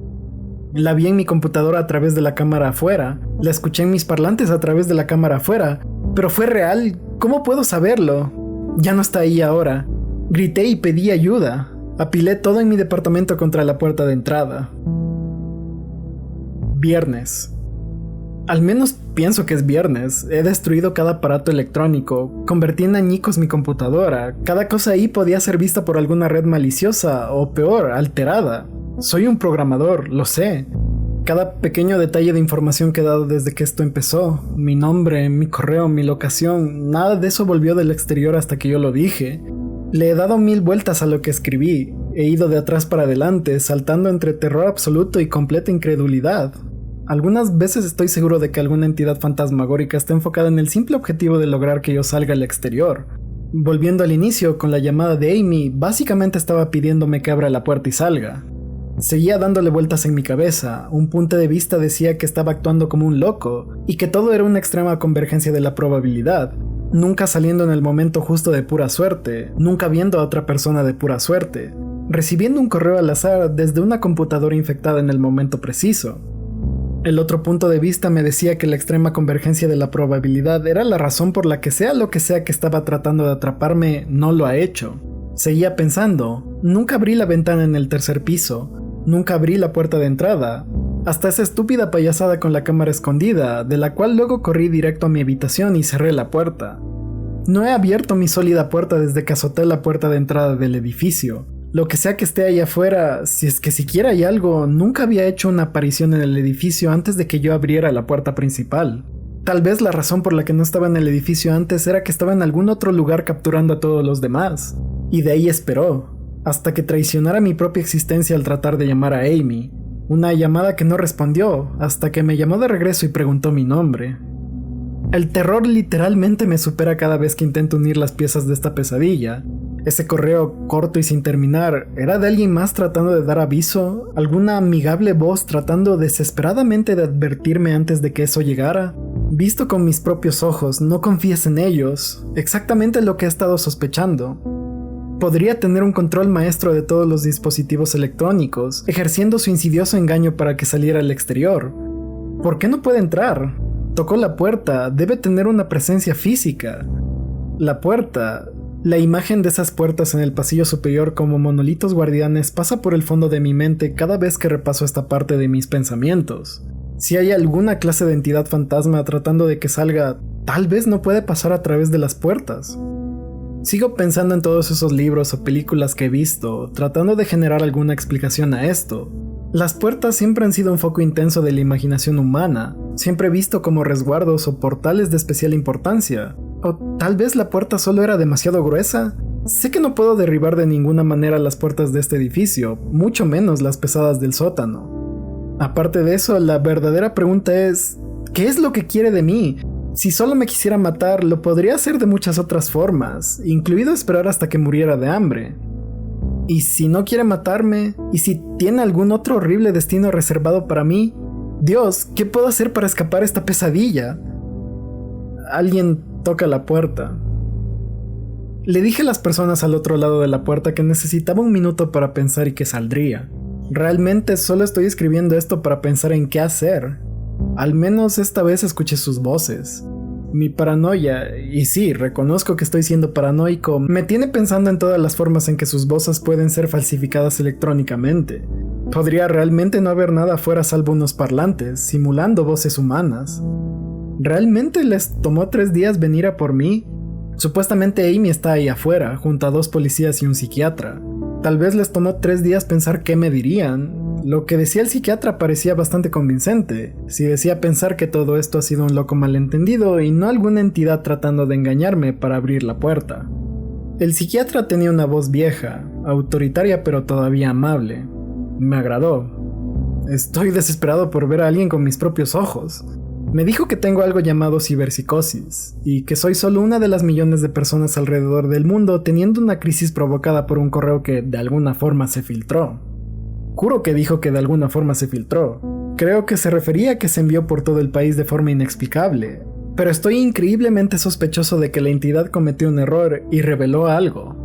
La vi en mi computadora a través de la cámara afuera. La escuché en mis parlantes a través de la cámara afuera. ¿Pero fue real? ¿Cómo puedo saberlo? Ya no está ahí ahora. Grité y pedí ayuda. Apilé todo en mi departamento contra la puerta de entrada. Viernes. Al menos pienso que es viernes. He destruido cada aparato electrónico. Convertí en añicos mi computadora. Cada cosa ahí podía ser vista por alguna red maliciosa o peor, alterada. Soy un programador, lo sé. Cada pequeño detalle de información que he dado desde que esto empezó, mi nombre, mi correo, mi locación, nada de eso volvió del exterior hasta que yo lo dije. Le he dado 1000 vueltas a lo que escribí, he ido de atrás para adelante, saltando entre terror absoluto y completa incredulidad. Algunas veces estoy seguro de que alguna entidad fantasmagórica está enfocada en el simple objetivo de lograr que yo salga al exterior. Volviendo al inicio, con la llamada de Amy, básicamente estaba pidiéndome que abra la puerta y salga. Seguía dándole vueltas en mi cabeza, un punto de vista decía que estaba actuando como un loco, y que todo era una extrema convergencia de la probabilidad. Nunca saliendo en el momento justo de pura suerte, nunca viendo a otra persona de pura suerte, recibiendo un correo al azar desde una computadora infectada en el momento preciso. El otro punto de vista me decía que la extrema convergencia de la probabilidad era la razón por la que sea lo que sea que estaba tratando de atraparme, no lo ha hecho. Seguía pensando, nunca abrí la ventana en el tercer piso, nunca abrí la puerta de entrada, hasta esa estúpida payasada con la cámara escondida, de la cual luego corrí directo a mi habitación y cerré la puerta. No he abierto mi sólida puerta desde que azoté la puerta de entrada del edificio. Lo que sea que esté ahí afuera, si es que siquiera hay algo, nunca había hecho una aparición en el edificio antes de que yo abriera la puerta principal. Tal vez la razón por la que no estaba en el edificio antes era que estaba en algún otro lugar capturando a todos los demás. Y de ahí esperó, hasta que traicionara mi propia existencia al tratar de llamar a Amy. Una llamada que no respondió, hasta que me llamó de regreso y preguntó mi nombre. El terror literalmente me supera cada vez que intento unir las piezas de esta pesadilla. Ese correo corto y sin terminar, ¿era de alguien más tratando de dar aviso? ¿Alguna amigable voz tratando desesperadamente de advertirme antes de que eso llegara? Visto con mis propios ojos, no confíes en ellos. Exactamente lo que he estado sospechando. Podría tener un control maestro de todos los dispositivos electrónicos, ejerciendo su insidioso engaño para que saliera al exterior. ¿Por qué no puede entrar? Tocó la puerta, debe tener una presencia física. La puerta... La imagen de esas puertas en el pasillo superior como monolitos guardianes pasa por el fondo de mi mente cada vez que repaso esta parte de mis pensamientos. Si hay alguna clase de entidad fantasma tratando de que salga, tal vez no puede pasar a través de las puertas. Sigo pensando en todos esos libros o películas que he visto, tratando de generar alguna explicación a esto. Las puertas siempre han sido un foco intenso de la imaginación humana, siempre visto como resguardos o portales de especial importancia. O tal vez la puerta solo era demasiado gruesa. Sé que no puedo derribar de ninguna manera las puertas de este edificio, mucho menos las pesadas del sótano. Aparte de eso, la verdadera pregunta es, ¿qué es lo que quiere de mí? Si solo me quisiera matar, lo podría hacer de muchas otras formas, incluido esperar hasta que muriera de hambre. Y si no quiere matarme, y si tiene algún otro horrible destino reservado para mí, Dios, ¿qué puedo hacer para escapar esta pesadilla? Alguien toca la puerta. Le dije a las personas al otro lado de la puerta que necesitaba un minuto para pensar y que saldría. Realmente solo estoy escribiendo esto para pensar en qué hacer. Al menos esta vez escuché sus voces. Mi paranoia, y sí, reconozco que estoy siendo paranoico, me tiene pensando en todas las formas en que sus voces pueden ser falsificadas electrónicamente. Podría realmente no haber nada afuera salvo unos parlantes, simulando voces humanas. ¿Realmente les tomó 3 días venir a por mí? Supuestamente Amy está ahí afuera, junto a 2 policías y un psiquiatra. Tal vez les tomó 3 días pensar qué me dirían. Lo que decía el psiquiatra parecía bastante convincente. Si decía pensar que todo esto ha sido un loco malentendido y no alguna entidad tratando de engañarme para abrir la puerta. El psiquiatra tenía una voz vieja, autoritaria pero todavía amable. Me agradó. Estoy desesperado por ver a alguien con mis propios ojos. Me dijo que tengo algo llamado ciberpsicosis, y que soy solo una de las millones de personas alrededor del mundo teniendo una crisis provocada por un correo que de alguna forma se filtró. Juro que dijo que de alguna forma se filtró. Creo que se refería a que se envió por todo el país de forma inexplicable, pero estoy increíblemente sospechoso de que la entidad cometió un error y reveló algo.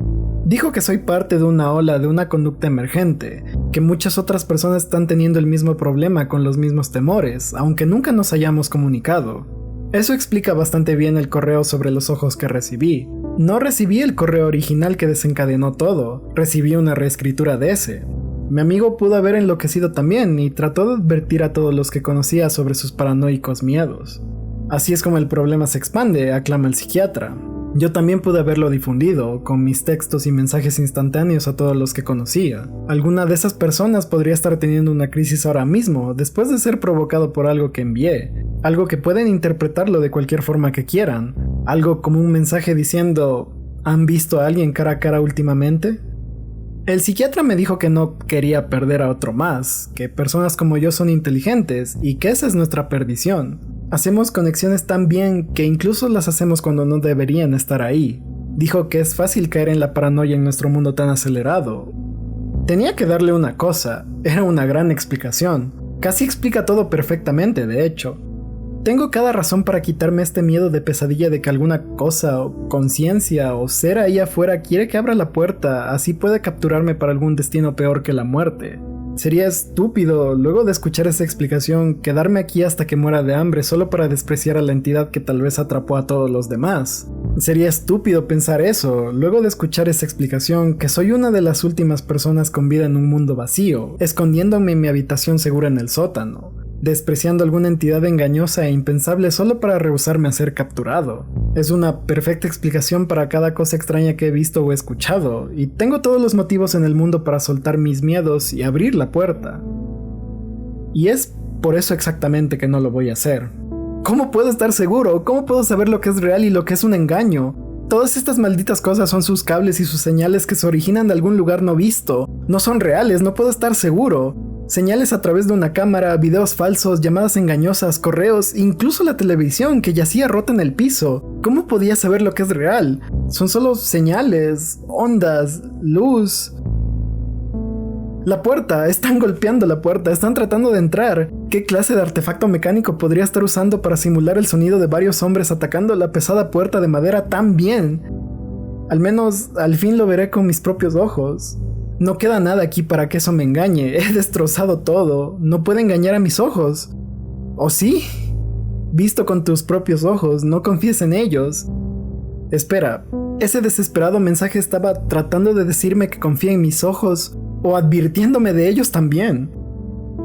Dijo que soy parte de una ola de una conducta emergente, que muchas otras personas están teniendo el mismo problema con los mismos temores, aunque nunca nos hayamos comunicado. Eso explica bastante bien el correo sobre los ojos que recibí. No recibí el correo original que desencadenó todo, recibí una reescritura de ese. Mi amigo pudo haber enloquecido también y trató de advertir a todos los que conocía sobre sus paranoicos miedos. Así es como el problema se expande, aclama el psiquiatra. Yo también pude haberlo difundido, con mis textos y mensajes instantáneos a todos los que conocía. Alguna de esas personas podría estar teniendo una crisis ahora mismo, después de ser provocado por algo que envié. Algo que pueden interpretarlo de cualquier forma que quieran. Algo como un mensaje diciendo, ¿han visto a alguien cara a cara últimamente? El psiquiatra me dijo que no quería perder a otro más, que personas como yo son inteligentes y que esa es nuestra perdición. Hacemos conexiones tan bien que incluso las hacemos cuando no deberían estar ahí. Dijo que es fácil caer en la paranoia en nuestro mundo tan acelerado. Tenía que darle una cosa, era una gran explicación. Casi explica todo perfectamente, de hecho. Tengo cada razón para quitarme este miedo de pesadilla de que alguna cosa o conciencia o ser ahí afuera quiere que abra la puerta, así puede capturarme para algún destino peor que la muerte. Sería estúpido, luego de escuchar esa explicación, quedarme aquí hasta que muera de hambre solo para despreciar a la entidad que tal vez atrapó a todos los demás. Sería estúpido pensar eso, luego de escuchar esa explicación, que soy una de las últimas personas con vida en un mundo vacío, escondiéndome en mi habitación segura en el sótano, despreciando alguna entidad engañosa e impensable solo para rehusarme a ser capturado. Es una perfecta explicación para cada cosa extraña que he visto o escuchado, y tengo todos los motivos en el mundo para soltar mis miedos y abrir la puerta. Y es por eso exactamente que no lo voy a hacer. ¿Cómo puedo estar seguro? ¿Cómo puedo saber lo que es real y lo que es un engaño? Todas estas malditas cosas son sus cables y sus señales que se originan de algún lugar no visto. No son reales, no puedo estar seguro. Señales a través de una cámara, videos falsos, llamadas engañosas, correos, incluso la televisión que yacía rota en el piso. ¿Cómo podía saber lo que es real? Son solo señales, ondas, luz. La puerta, están golpeando la puerta, están tratando de entrar. ¿Qué clase de artefacto mecánico podría estar usando para simular el sonido de varios hombres atacando la pesada puerta de madera tan bien? Al menos, al fin lo veré con mis propios ojos. No queda nada aquí para que eso me engañe, he destrozado todo, no puede engañar a mis ojos. ¿O sí? Visto con tus propios ojos, no confíes en ellos. Espera, Ese desesperado mensaje estaba tratando de decirme que confía en mis ojos o advirtiéndome de ellos también.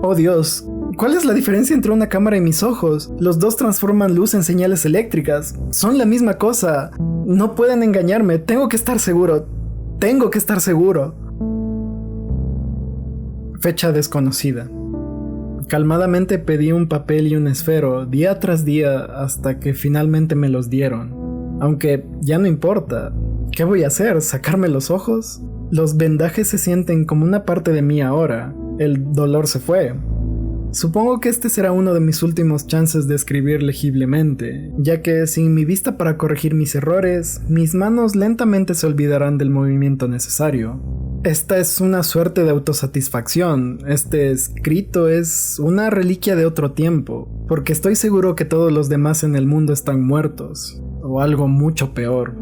Oh Dios, ¿cuál es la diferencia entre una cámara y mis ojos? Los dos transforman luz en señales eléctricas. Son la misma cosa. No pueden engañarme. Tengo que estar seguro. Tengo que estar seguro. Fecha desconocida. Calmadamente pedí un papel y un esfero día tras día hasta que finalmente me los dieron. Aunque ya no importa. ¿Qué voy a hacer? ¿Sacarme los ojos? Los vendajes se sienten como una parte de mí ahora. El dolor se fue. Supongo que este será uno de mis últimos chances de escribir legiblemente, ya que sin mi vista para corregir mis errores, mis manos lentamente se olvidarán del movimiento necesario. Esta es una suerte de autosatisfacción. Este escrito es una reliquia de otro tiempo, porque estoy seguro que todos los demás en el mundo están muertos, o algo mucho peor.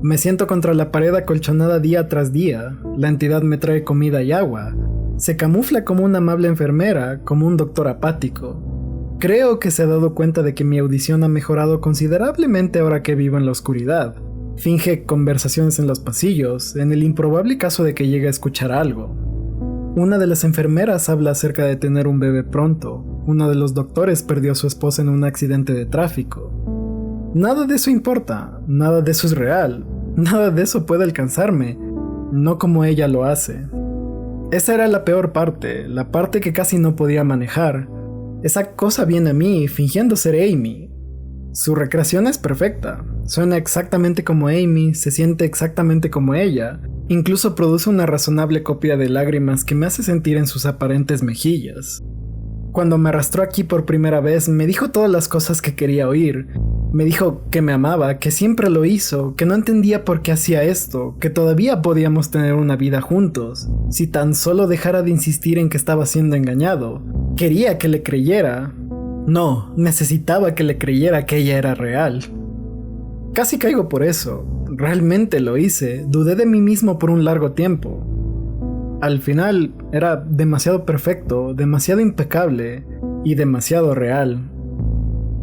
Me siento contra la pared acolchonada día tras día. La entidad me trae comida y agua. Se camufla como una amable enfermera, como un doctor apático. Creo que se ha dado cuenta de que mi audición ha mejorado considerablemente ahora que vivo en la oscuridad. Finge conversaciones en los pasillos, en el improbable caso de que llegue a escuchar algo. Una de las enfermeras habla acerca de tener un bebé pronto. Uno de los doctores perdió a su esposa en un accidente de tráfico. Nada de eso importa, nada de eso es real, nada de eso puede alcanzarme, no como ella lo hace. Esa era la peor parte, la parte que casi no podía manejar. Esa cosa viene a mí, fingiendo ser Amy. Su recreación es perfecta, suena exactamente como Amy, se siente exactamente como ella, incluso produce una razonable copia de lágrimas que me hace sentir en sus aparentes mejillas. Cuando me arrastró aquí por primera vez, me dijo todas las cosas que quería oír. Me dijo que me amaba, que siempre lo hizo, que no entendía por qué hacía esto, que todavía podíamos tener una vida juntos, si tan solo dejara de insistir en que estaba siendo engañado. Quería que le creyera. No, necesitaba que le creyera que ella era real. Casi caigo por eso. Realmente lo hice. Dudé de mí mismo por un largo tiempo. Al final, era demasiado perfecto, demasiado impecable y demasiado real.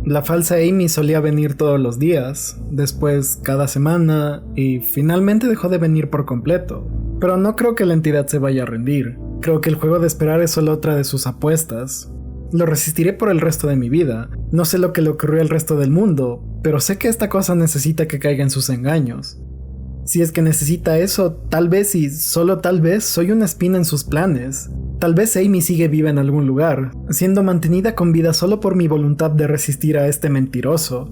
La falsa Amy solía venir todos los días, después cada semana y finalmente dejó de venir por completo. Pero no creo que la entidad se vaya a rendir. Creo que el juego de esperar es solo otra de sus apuestas. Lo resistiré por el resto de mi vida. No sé lo que le ocurrió al resto del mundo, pero sé que esta cosa necesita que caiga en sus engaños. Si es que necesita eso, tal vez y solo tal vez soy una espina en sus planes. Tal vez Amy sigue viva en algún lugar, siendo mantenida con vida solo por mi voluntad de resistir a este mentiroso.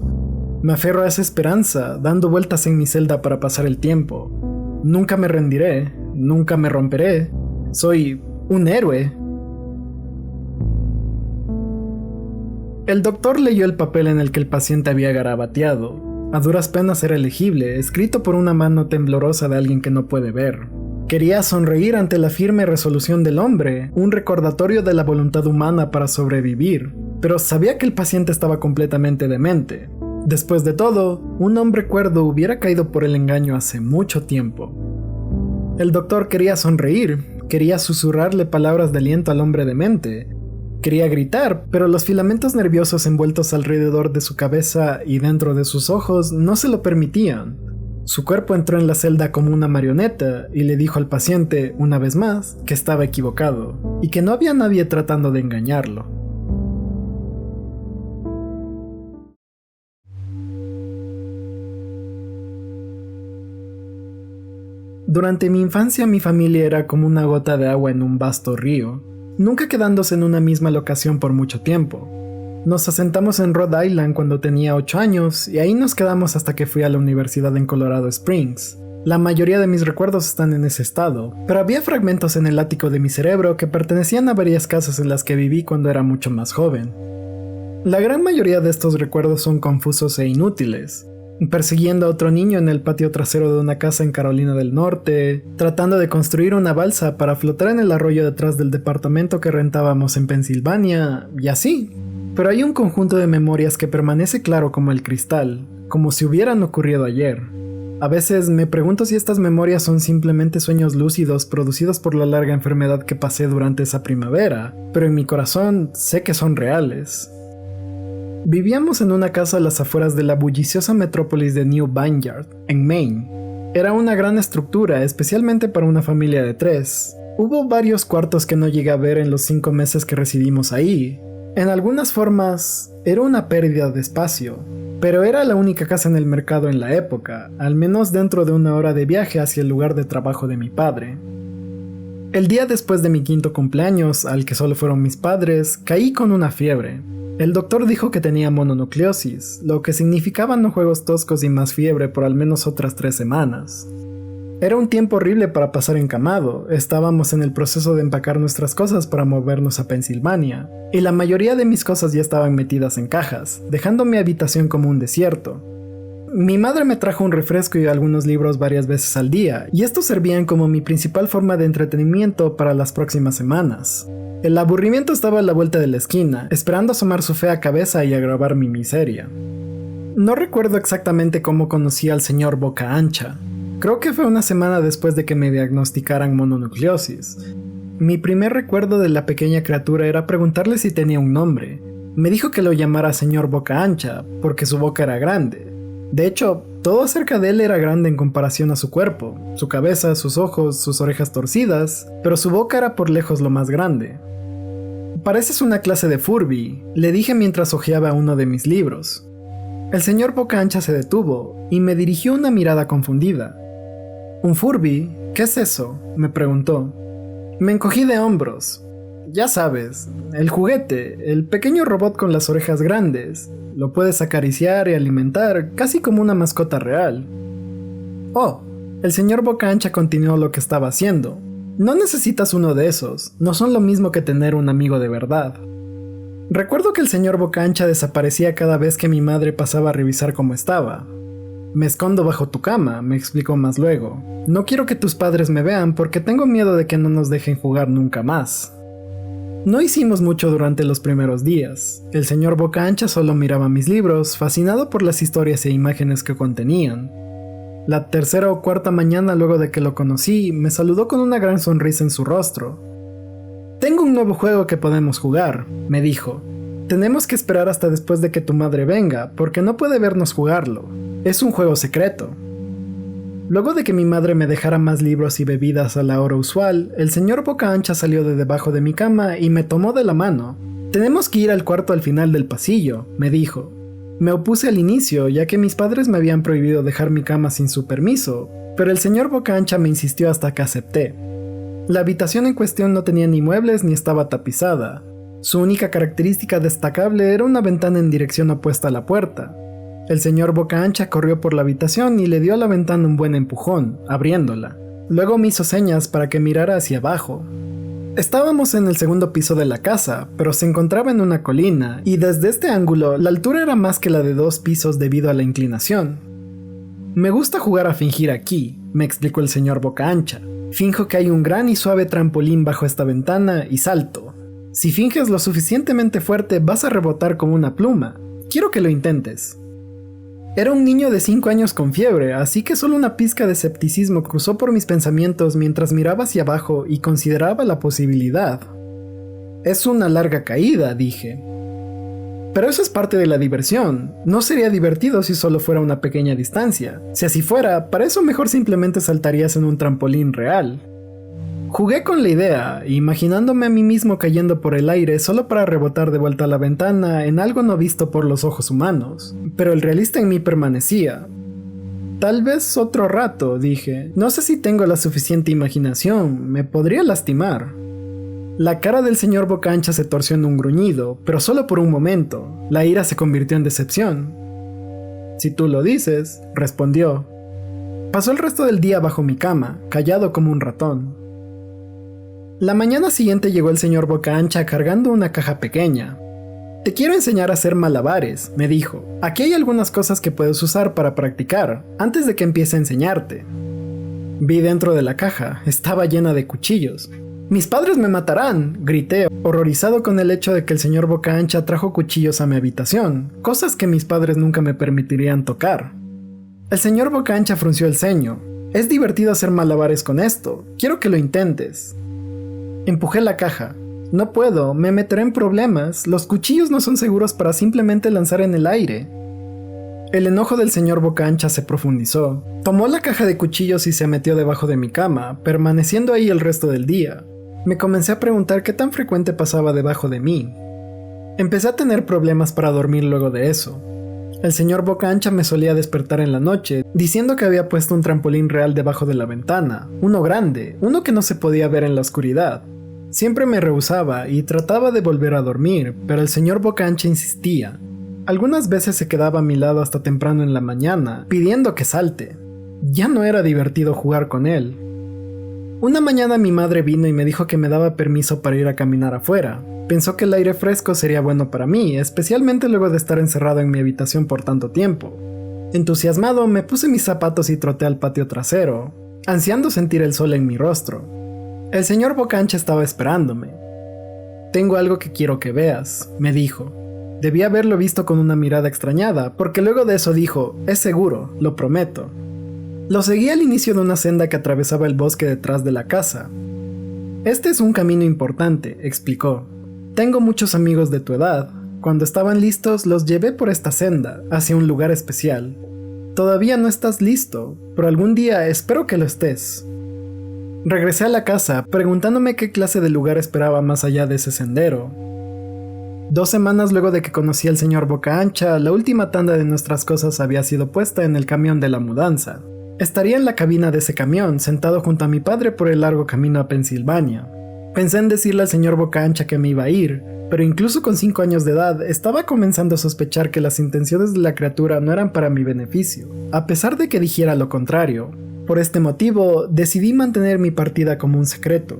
Me aferro a esa esperanza, dando vueltas en mi celda para pasar el tiempo. Nunca me rendiré, nunca me romperé. Soy un héroe. El doctor leyó el papel en el que el paciente había garabateado. A duras penas era legible, escrito por una mano temblorosa de alguien que no puede ver. Quería sonreír ante la firme resolución del hombre, un recordatorio de la voluntad humana para sobrevivir, pero sabía que el paciente estaba completamente demente. Después de todo, un hombre cuerdo hubiera caído por el engaño hace mucho tiempo. El doctor quería sonreír, quería susurrarle palabras de aliento al hombre demente. Quería gritar, pero los filamentos nerviosos envueltos alrededor de su cabeza y dentro de sus ojos no se lo permitían. Su cuerpo entró en la celda como una marioneta y le dijo al paciente, una vez más, que estaba equivocado y que no había nadie tratando de engañarlo. Durante mi infancia mi familia era como una gota de agua en un vasto río, nunca quedándose en una misma locación por mucho tiempo. Nos asentamos en Rhode Island cuando tenía 8 años y ahí nos quedamos hasta que fui a la universidad en Colorado Springs. La mayoría de mis recuerdos están en ese estado, pero había fragmentos en el ático de mi cerebro que pertenecían a varias casas en las que viví cuando era mucho más joven. La gran mayoría de estos recuerdos son confusos e inútiles. Persiguiendo a otro niño en el patio trasero de una casa en Carolina del Norte, tratando de construir una balsa para flotar en el arroyo detrás del departamento que rentábamos en Pensilvania, y así. Pero hay un conjunto de memorias que permanece claro como el cristal, como si hubieran ocurrido ayer. A veces me pregunto si estas memorias son simplemente sueños lúcidos producidos por la larga enfermedad que pasé durante esa primavera, pero en mi corazón sé que son reales. Vivíamos en una casa a las afueras de la bulliciosa metrópolis de New Vineyard, en Maine. Era una gran estructura, especialmente para una familia de 3. Hubo varios cuartos que no llegué a ver en los 5 meses que residimos ahí. En algunas formas, era una pérdida de espacio, pero era la única casa en el mercado en la época, al menos dentro de 1 hora de viaje hacia el lugar de trabajo de mi padre. El día después de mi 5º cumpleaños, al que solo fueron mis padres, caí con una fiebre. El doctor dijo que tenía mononucleosis, lo que significaba no juegos toscos y más fiebre por al menos otras 3 semanas. Era un tiempo horrible para pasar encamado, estábamos en el proceso de empacar nuestras cosas para movernos a Pensilvania, y la mayoría de mis cosas ya estaban metidas en cajas, dejando mi habitación como un desierto. Mi madre me trajo un refresco y algunos libros varias veces al día, y estos servían como mi principal forma de entretenimiento para las próximas semanas. El aburrimiento estaba a la vuelta de la esquina, esperando asomar su fea cabeza y agravar mi miseria. No recuerdo exactamente cómo conocí al señor Boca Ancha. Creo que fue una semana después de que me diagnosticaran mononucleosis. Mi primer recuerdo de la pequeña criatura era preguntarle si tenía un nombre. Me dijo que lo llamara señor Boca Ancha, porque su boca era grande. De hecho, todo acerca de él era grande en comparación a su cuerpo, su cabeza, sus ojos, sus orejas torcidas, pero su boca era por lejos lo más grande. Pareces una clase de Furby, le dije mientras hojeaba uno de mis libros. El señor Boca Ancha se detuvo y me dirigió una mirada confundida. ¿Un Furby? ¿Qué es eso?, me preguntó. Me encogí de hombros. Ya sabes, el juguete, el pequeño robot con las orejas grandes. Lo puedes acariciar y alimentar, casi como una mascota real. Oh, el señor Boca Ancha continuó lo que estaba haciendo. No necesitas uno de esos, no son lo mismo que tener un amigo de verdad. Recuerdo que el señor Boca Ancha desaparecía cada vez que mi madre pasaba a revisar cómo estaba. Me escondo bajo tu cama, me explicó más luego. No quiero que tus padres me vean porque tengo miedo de que no nos dejen jugar nunca más. No hicimos mucho durante los primeros días. El señor Boca Ancha solo miraba mis libros, fascinado por las historias e imágenes que contenían. La 3ª o 4ª mañana luego de que lo conocí, me saludó con una gran sonrisa en su rostro. Tengo un nuevo juego que podemos jugar, me dijo. Tenemos que esperar hasta después de que tu madre venga, porque no puede vernos jugarlo. Es un juego secreto. Luego de que mi madre me dejara más libros y bebidas a la hora usual, el señor Boca Ancha salió de debajo de mi cama y me tomó de la mano. Tenemos que ir al cuarto al final del pasillo, me dijo. Me opuse al inicio, ya que mis padres me habían prohibido dejar mi cama sin su permiso, pero el señor Boca Ancha me insistió hasta que acepté. La habitación en cuestión no tenía ni muebles ni estaba tapizada. Su única característica destacable era una ventana en dirección opuesta a la puerta. El señor Boca Ancha corrió por la habitación y le dio a la ventana un buen empujón, abriéndola. Luego me hizo señas para que mirara hacia abajo. Estábamos en el 2º piso de la casa, pero se encontraba en una colina, y desde este ángulo la altura era más que la de 2 pisos debido a la inclinación. Me gusta jugar a fingir aquí, me explicó el señor Boca Ancha. Finjo que hay un gran y suave trampolín bajo esta ventana y salto. Si finges lo suficientemente fuerte vas a rebotar como una pluma. Quiero que lo intentes. Era un niño de 5 años con fiebre, así que solo una pizca de escepticismo cruzó por mis pensamientos mientras miraba hacia abajo y consideraba la posibilidad. Es una larga caída, dije. Pero eso es parte de la diversión. No sería divertido si solo fuera una pequeña distancia. Si así fuera, para eso mejor simplemente saltarías en un trampolín real. Jugué con la idea, imaginándome a mí mismo cayendo por el aire solo para rebotar de vuelta a la ventana en algo no visto por los ojos humanos, pero el realista en mí permanecía. Tal vez otro rato, dije. No sé si tengo la suficiente imaginación, me podría lastimar. La cara del señor Boca Ancha se torció en un gruñido, pero solo por un momento. La ira se convirtió en decepción. Si tú lo dices, respondió. Pasó el resto del día bajo mi cama, callado como un ratón. La mañana siguiente llegó el señor Boca Ancha cargando una caja pequeña. Te quiero enseñar a hacer malabares, me dijo. Aquí hay algunas cosas que puedes usar para practicar, antes de que empiece a enseñarte. Vi dentro de la caja, estaba llena de cuchillos. ¡Mis padres me matarán!, grité, horrorizado con el hecho de que el señor Boca Ancha trajo cuchillos a mi habitación, cosas que mis padres nunca me permitirían tocar. El señor Boca Ancha frunció el ceño. Es divertido hacer malabares con esto, quiero que lo intentes. Empujé la caja. No puedo, me meteré en problemas. Los cuchillos no son seguros para simplemente lanzar en el aire. El enojo del señor Boca Ancha se profundizó. Tomó la caja de cuchillos y se metió debajo de mi cama, permaneciendo ahí el resto del día. Me comencé a preguntar qué tan frecuente pasaba debajo de mí. Empecé a tener problemas para dormir luego de eso. El señor Boca Ancha me solía despertar en la noche, diciendo que había puesto un trampolín real debajo de la ventana, uno grande, uno que no se podía ver en la oscuridad. Siempre me rehusaba y trataba de volver a dormir, pero el señor Boca Ancha insistía. Algunas veces se quedaba a mi lado hasta temprano en la mañana, pidiendo que salte. Ya no era divertido jugar con él. Una mañana mi madre vino y me dijo que me daba permiso para ir a caminar afuera. Pensó que el aire fresco sería bueno para mí, especialmente luego de estar encerrado en mi habitación por tanto tiempo. Entusiasmado, me puse mis zapatos y troté al patio trasero, ansiando sentir el sol en mi rostro. El señor Boca Ancha estaba esperándome. «Tengo algo que quiero que veas», me dijo. Debí haberlo visto con una mirada extrañada, porque luego de eso dijo, «Es seguro, lo prometo». Lo seguí al inicio de una senda que atravesaba el bosque detrás de la casa. «Este es un camino importante», explicó. «Tengo muchos amigos de tu edad. Cuando estaban listos, los llevé por esta senda, hacia un lugar especial. Todavía no estás listo, pero algún día espero que lo estés». Regresé a la casa, preguntándome qué clase de lugar esperaba más allá de ese sendero. 2 semanas luego de que conocí al señor Boca Ancha, la última tanda de nuestras cosas había sido puesta en el camión de la mudanza. Estaría en la cabina de ese camión, sentado junto a mi padre por el largo camino a Pensilvania. Pensé en decirle al señor Boca Ancha que me iba a ir, pero incluso con 5 años de edad, estaba comenzando a sospechar que las intenciones de la criatura no eran para mi beneficio, a pesar de que dijera lo contrario. Por este motivo, decidí mantener mi partida como un secreto.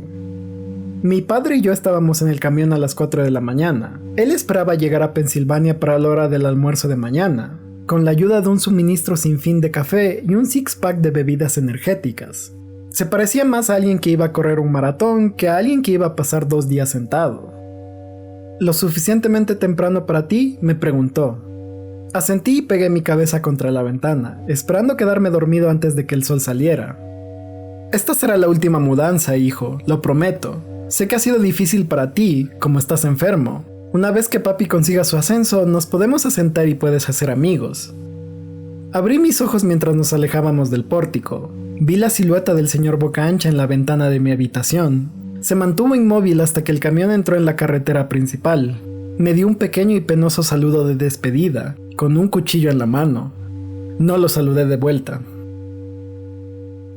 Mi padre y yo estábamos en el camión a las 4 de la mañana. Él esperaba llegar a Pensilvania para la hora del almuerzo de mañana, con la ayuda de un suministro sin fin de café y un six-pack de bebidas energéticas. Se parecía más a alguien que iba a correr un maratón que a alguien que iba a pasar 2 días sentado. «¿Lo suficientemente temprano para ti?», me preguntó. Asentí y pegué mi cabeza contra la ventana, esperando quedarme dormido antes de que el sol saliera. «Esta será la última mudanza, hijo, lo prometo. Sé que ha sido difícil para ti, como estás enfermo. Una vez que papi consiga su ascenso, nos podemos asentar y puedes hacer amigos». Abrí mis ojos mientras nos alejábamos del pórtico. Vi la silueta del señor Boca Ancha en la ventana de mi habitación. Se mantuvo inmóvil hasta que el camión entró en la carretera principal. Me dio un pequeño y penoso saludo de despedida, con un cuchillo en la mano. No lo saludé de vuelta.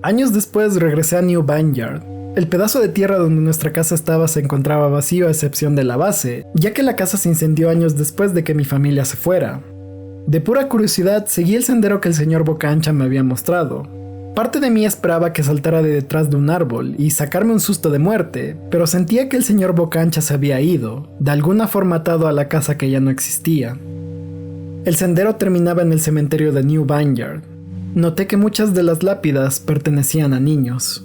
Años después regresé a New Vineyard. El pedazo de tierra donde nuestra casa estaba se encontraba vacío a excepción de la base, ya que la casa se incendió años después de que mi familia se fuera. De pura curiosidad, seguí el sendero que el señor Boca Ancha me había mostrado. Parte de mí esperaba que saltara de detrás de un árbol y sacarme un susto de muerte, pero sentía que el señor Boca Ancha se había ido, de alguna forma atado a la casa que ya no existía. El sendero terminaba en el cementerio de New Vineyard. Noté que muchas de las lápidas pertenecían a niños.